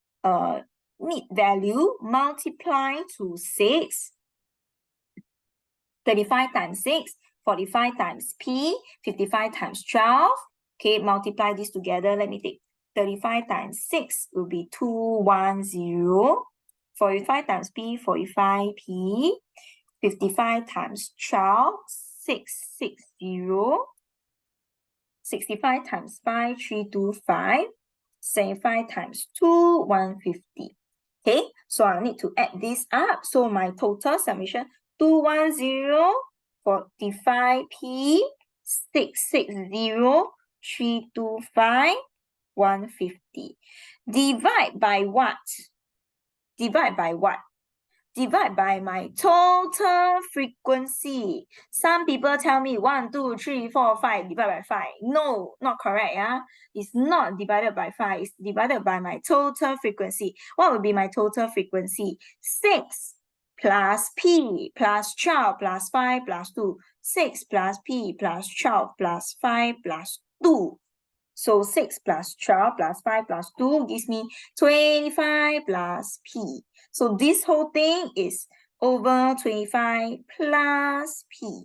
S1: mid value, multiply to 6, 35 times 6, 45 times P, 55 times 12. Okay, multiply this together. Let me take 35 times 6 will be 210. 45 times P, 45 P. 55 times 12, 660. 65 times 5, 325. 75 times 2, 150. Okay, so I need to add this up. So my total summation, 210, 45P, 660, 325, 150. Divide by what? Divide by what? Divide by my total frequency. Some people tell me 1, 2, 3, 4, 5, divide by 5. No, not correct. It's not divided by 5. It's divided by my total frequency. What would be my total frequency? 6 plus P plus 12 plus 5 plus 2. 6 plus P plus 12 plus 5 plus 2. So 6 plus 12 plus 5 plus 2 gives me 25 plus P. So this whole thing is over 25 plus P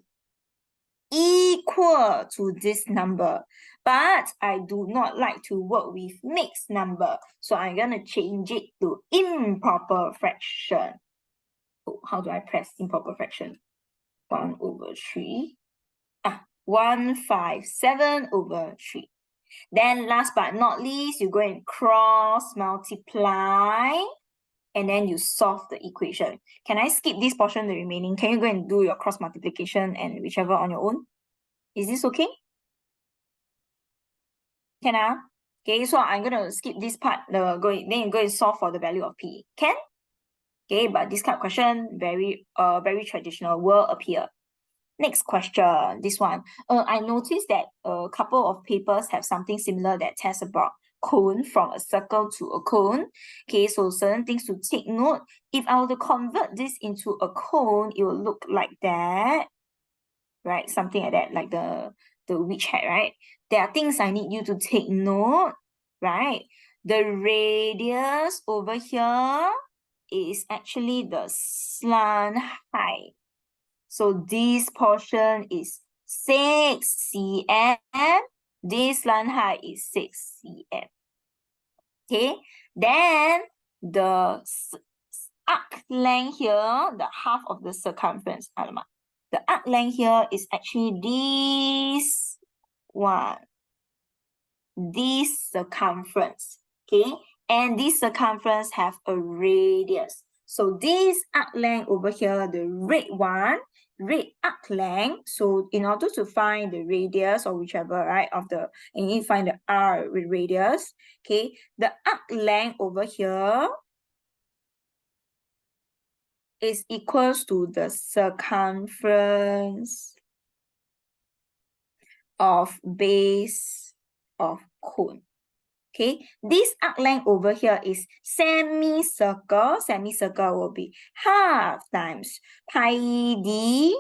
S1: equal to this number. But I do not like to work with mixed number. So I'm going to change it to improper fraction. So how do I press improper fraction? 1 over 3. 157 over 3. Then last but not least, you go and cross multiply and then you solve the equation. Can I skip this portion, the remaining? Can you go and do your cross multiplication and whichever on your own? Is this okay? Can Okay, so I'm going to skip this part. Then you go and solve for the value of P. Can? Okay, but this kind of question, very traditional, will appear. Next question, this one. I noticed that a couple of papers have something similar that tests about cone from a circle to a cone. Okay, so certain things to take note. If I were to convert this into a cone, it will look like that, right? Something like that, like the witch hat, right? There are things I need you to take note, right? The radius over here is actually the slant height. So this portion is 6 cm. This slant height is 6 cm. Okay, then the arc length here, the half of the circumference, the arc length here is actually this one, this circumference, okay? And this circumference have a radius. So this arc length over here, the red one, red arc length. So in order to find the radius or whichever, right, of the, and you find the R with radius, okay? The arc length over here is equals to the circumference of base of cone. Okay, this arc length over here is semicircle. Semicircle will be half times pi d.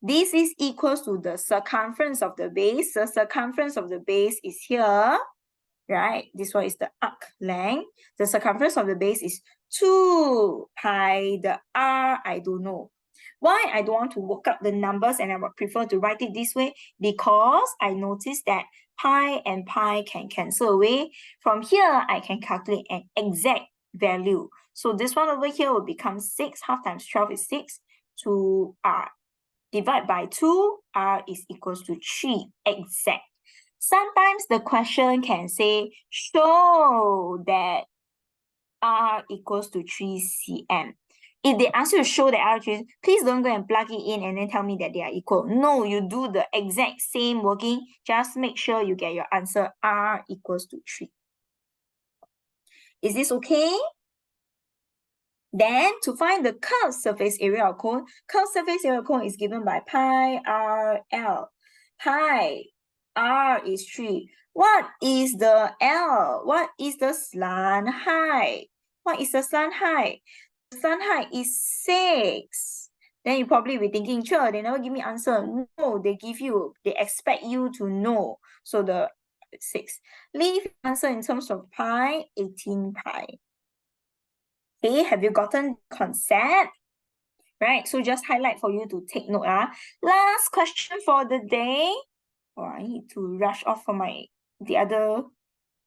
S1: This is equals to the circumference of the base. The circumference of the base is here, right? This one is the arc length. The circumference of the base is 2 pi. The r, I don't know. Why I don't want to work out the numbers and I would prefer to write it this way? Because I noticed that pi and pi can cancel away. From here, I can calculate an exact value. So this one over here will become 6. Half times 12 is 6. 2r. Divide by 2, r is equals to 3. Exact. Sometimes the question can say, show that r equals to 3 cm. If they ask you to show that r, please don't go and plug it in and then tell me that they are equal. No, you do the exact same working. Just make sure you get your answer r equals to 3. Is this okay? Then to find the curved surface area of cone, curved surface area of cone is given by pi r l. Pi r is 3. What is the L? What is the slant height? What is the slant height? The slant height is 6. Then you probably be thinking, sure, they never give me answer. No, they expect you to know. So the 6. Leave answer in terms of pi, 18 pi. Okay, have you gotten concept? Right, so just highlight for you to take note. Last question for the day. Oh, I need to rush off for the other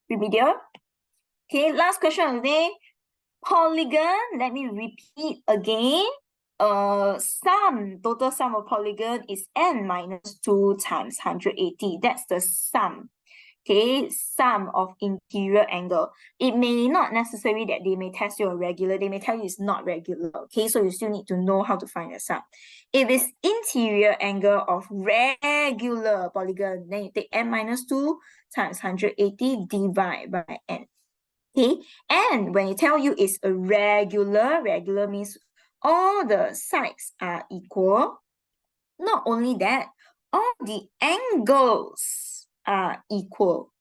S1: remedial. Okay, last question of the day. Polygon, let me repeat again. Total sum of polygon is n minus 2 times 180. That's the sum. Okay, sum of interior angle. It may not necessary that they may test you a regular, they may tell you it's not regular. Okay, so you still need to know how to find the sum. If it's interior angle of regular polygon, then you take n minus 2 times 180 divide by n. Okay, and when you tell you it's a regular means all the sides are equal. Not only that, all the angles are equal.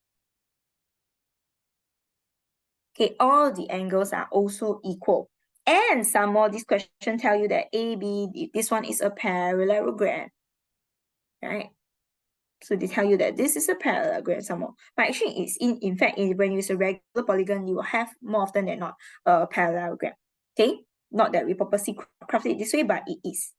S1: Okay, all the angles are also equal. And some more, this question tell you that AB, this one is a parallelogram, right? So they tell you that this is a parallelogram some more. But actually, it's in fact, when you use a regular polygon, you will have more often than not a parallelogram. Okay, not that we purposely craft it this way, but it is.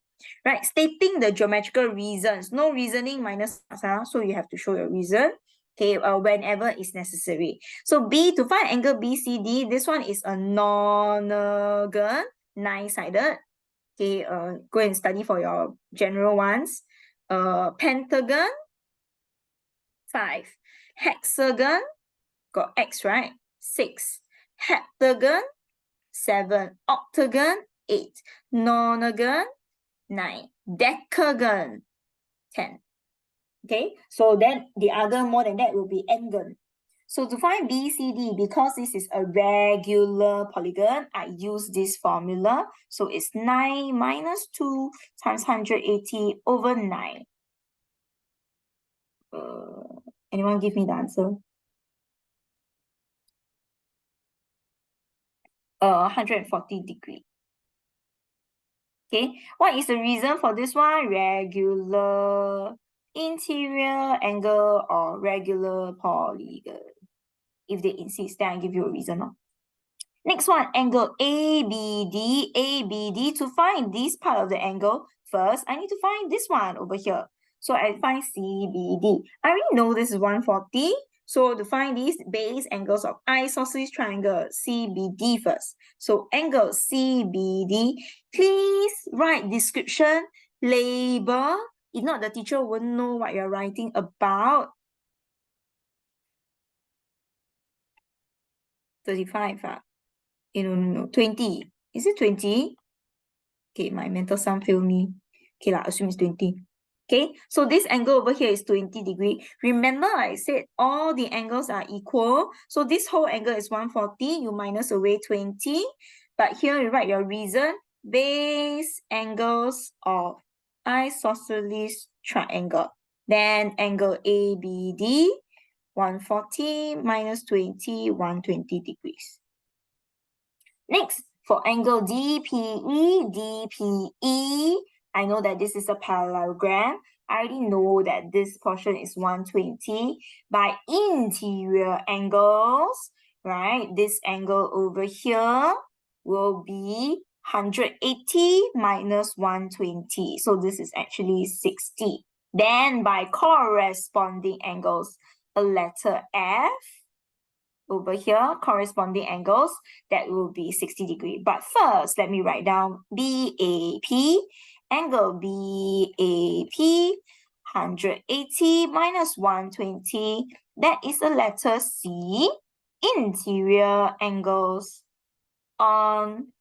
S1: Right, stating the geometrical reasons. No reasoning minus so you have to show your reason. Okay, whenever it's necessary. So B, to find angle BCD, this one is a nonagon, 9-sided. Okay, go and study for your general ones. Pentagon, 5. Hexagon, got X, right? 6. Heptagon, 7. Octagon, 8. Nonagon, 9. Decagon, 10. Okay, so then the other more than that will be n-gon. So to find BCD, because this is a regular polygon, I use this formula. So it's 9 minus 2 times 180 over 9. Anyone give me the answer? 140 degree. Okay, what is the reason for this one? Regular interior angle or regular polygon. If they insist, then I give you a reason. Next one, angle ABD. ABD, to find this part of the angle, first, I need to find this one over here. So I find CBD. I already know this is 140. So to find these base angles of isosceles triangle CBD first. So angle CBD, please write description, label. If not, the teacher won't know what you're writing about. 35. No, 20. Is it 20? Okay, my mental sum failed me. Okay, assume it's 20. Okay, so this angle over here is 20 degree. Remember I said all the angles are equal. So this whole angle is 140. You minus away 20. But here you write your reason. Base angles of isosceles triangle. Then angle ABD, 140 minus 20, 120 degrees. Next, for angle DPE, DPE, I know that this is a parallelogram. I already know that this portion is 120. By interior angles, right, this angle over here will be 180 minus 120. So this is actually 60. Then by corresponding angles, a letter F, over here, corresponding angles, that will be 60 degree. But first, let me write down BAP, angle BAP, 180 minus 120, that is a letter C, interior angles on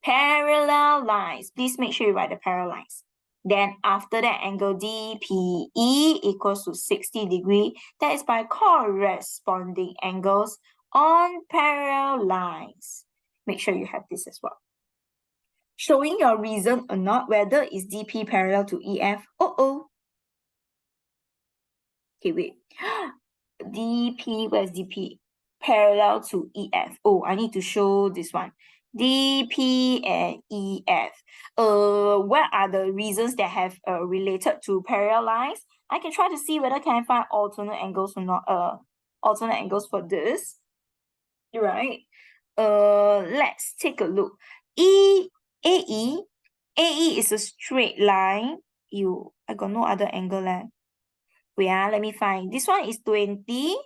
S1: parallel lines. Please make sure you write the parallel lines. Then after that, angle DPE equals to 60 degree. That is by corresponding angles on parallel lines. Make sure you have this as well. Showing your reason or not, whether is DP parallel to EF. Okay, wait. DP, where's DP? Parallel to EF. Oh, I need to show this one. DP and EF. What are the reasons that have related to parallel lines? I can try to see whether can I find alternate angles or not. Alternate angles for this. Right. Let's take a look. AE is a straight line. I got no other angle left. Wait, let me find. This one is 20.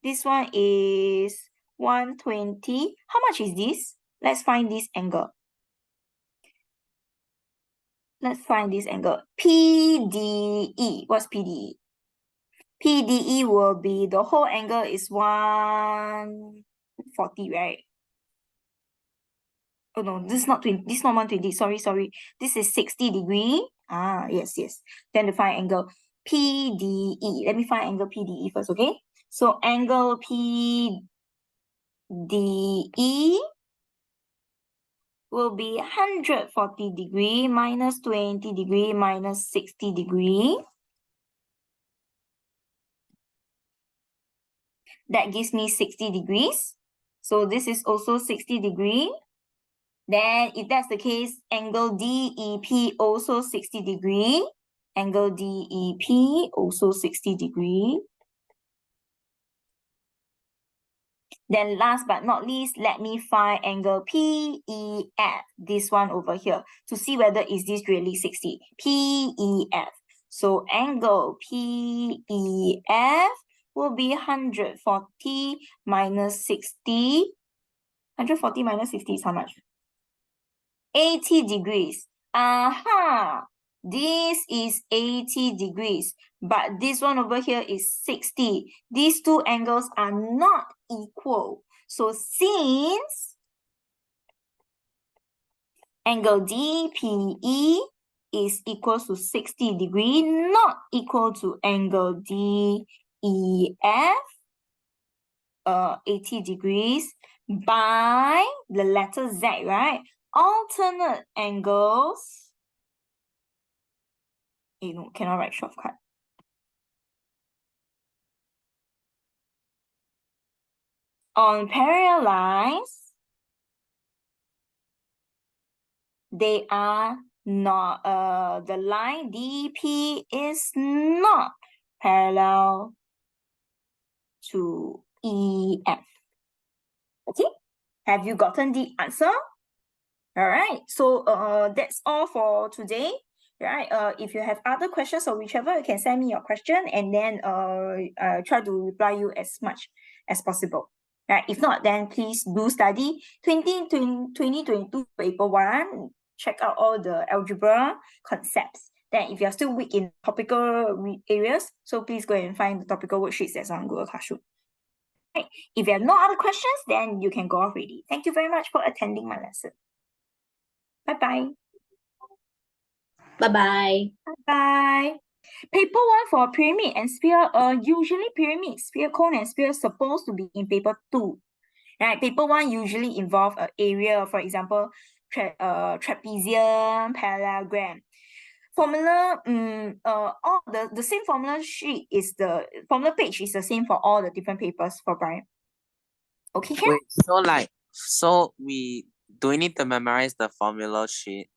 S1: This one is 120. How much is this? Let's find this angle. Let's find this angle. PDE. What's PDE? PDE will be, the whole angle is 140, right? Oh no, this is not 20. This is not 120. Sorry. This is 60 degree. Yes. Then to find angle PDE. Let me find angle PDE first, okay? So angle PDE will be 140 degree minus 20 degree minus 60 degree. That gives me 60 degrees. So this is also 60 degree. Then if that's the case, angle DEP also 60 degree. Angle DEP also 60 degree. Then last but not least, let me find angle PEF, this one over here, to see whether is this really 60. PEF. So angle PEF will be 140 minus 60. 140 minus 60 is how much? 80 degrees. This is 80 degrees, but this one over here is 60. These two angles are not equal. So since angle DPE is equal to 60 degree, not equal to angle DEF, 80 degrees, by the letter Z, right? Alternate angles, cannot write shortcut. On parallel lines, they are not, the line DP is not parallel to EF. Okay, have you gotten the answer? All right, so that's all for today. Right, if you have other questions or whichever, you can send me your question and then try to reply you as much as possible. Right, if not, then please do study 2022 paper 1. Check out all the algebra concepts. Then if you're still weak in topical areas, so please go and find the topical worksheets that's on Google Classroom. Right. If you have no other questions, then you can go off already. Thank you very much for attending my lesson. Bye-bye.
S2: Bye-bye.
S1: Bye. Paper 1 for pyramid and sphere, usually pyramid, sphere, cone, and sphere supposed to be in paper 2. Right? Paper 1 usually involve an area, for example, trapezium, parallelogram. Formula, all the same formula sheet is the formula page is the same for all the different papers for Brian. Okay, can?
S3: Wait, so we do we need to memorize the formula sheet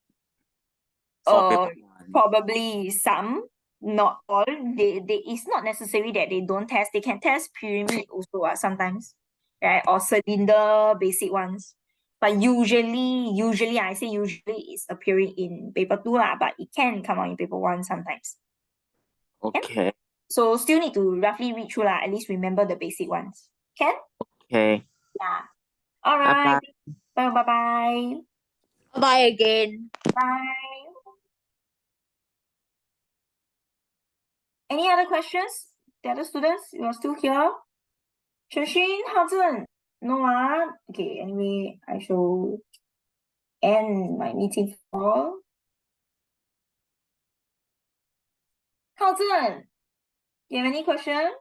S3: for paper 1?
S1: Probably some, not all. They it's not necessary that they don't test. They can test pyramid also sometimes, right? Or cylinder, basic ones. But usually I say usually it's appearing in paper 2 lah, but it can come out in paper 1 sometimes.
S3: Okay.
S1: So still need to roughly read through lah, at least remember the basic ones. Can?
S3: Okay.
S1: Yeah. All right.
S3: Bye-bye.
S1: Bye-bye.
S2: Bye again.
S1: Bye. Any other questions? The other students, you are still here? Shashin, Hudson? No one? Okay, anyway, I shall end my meeting for Hudson. You have any question?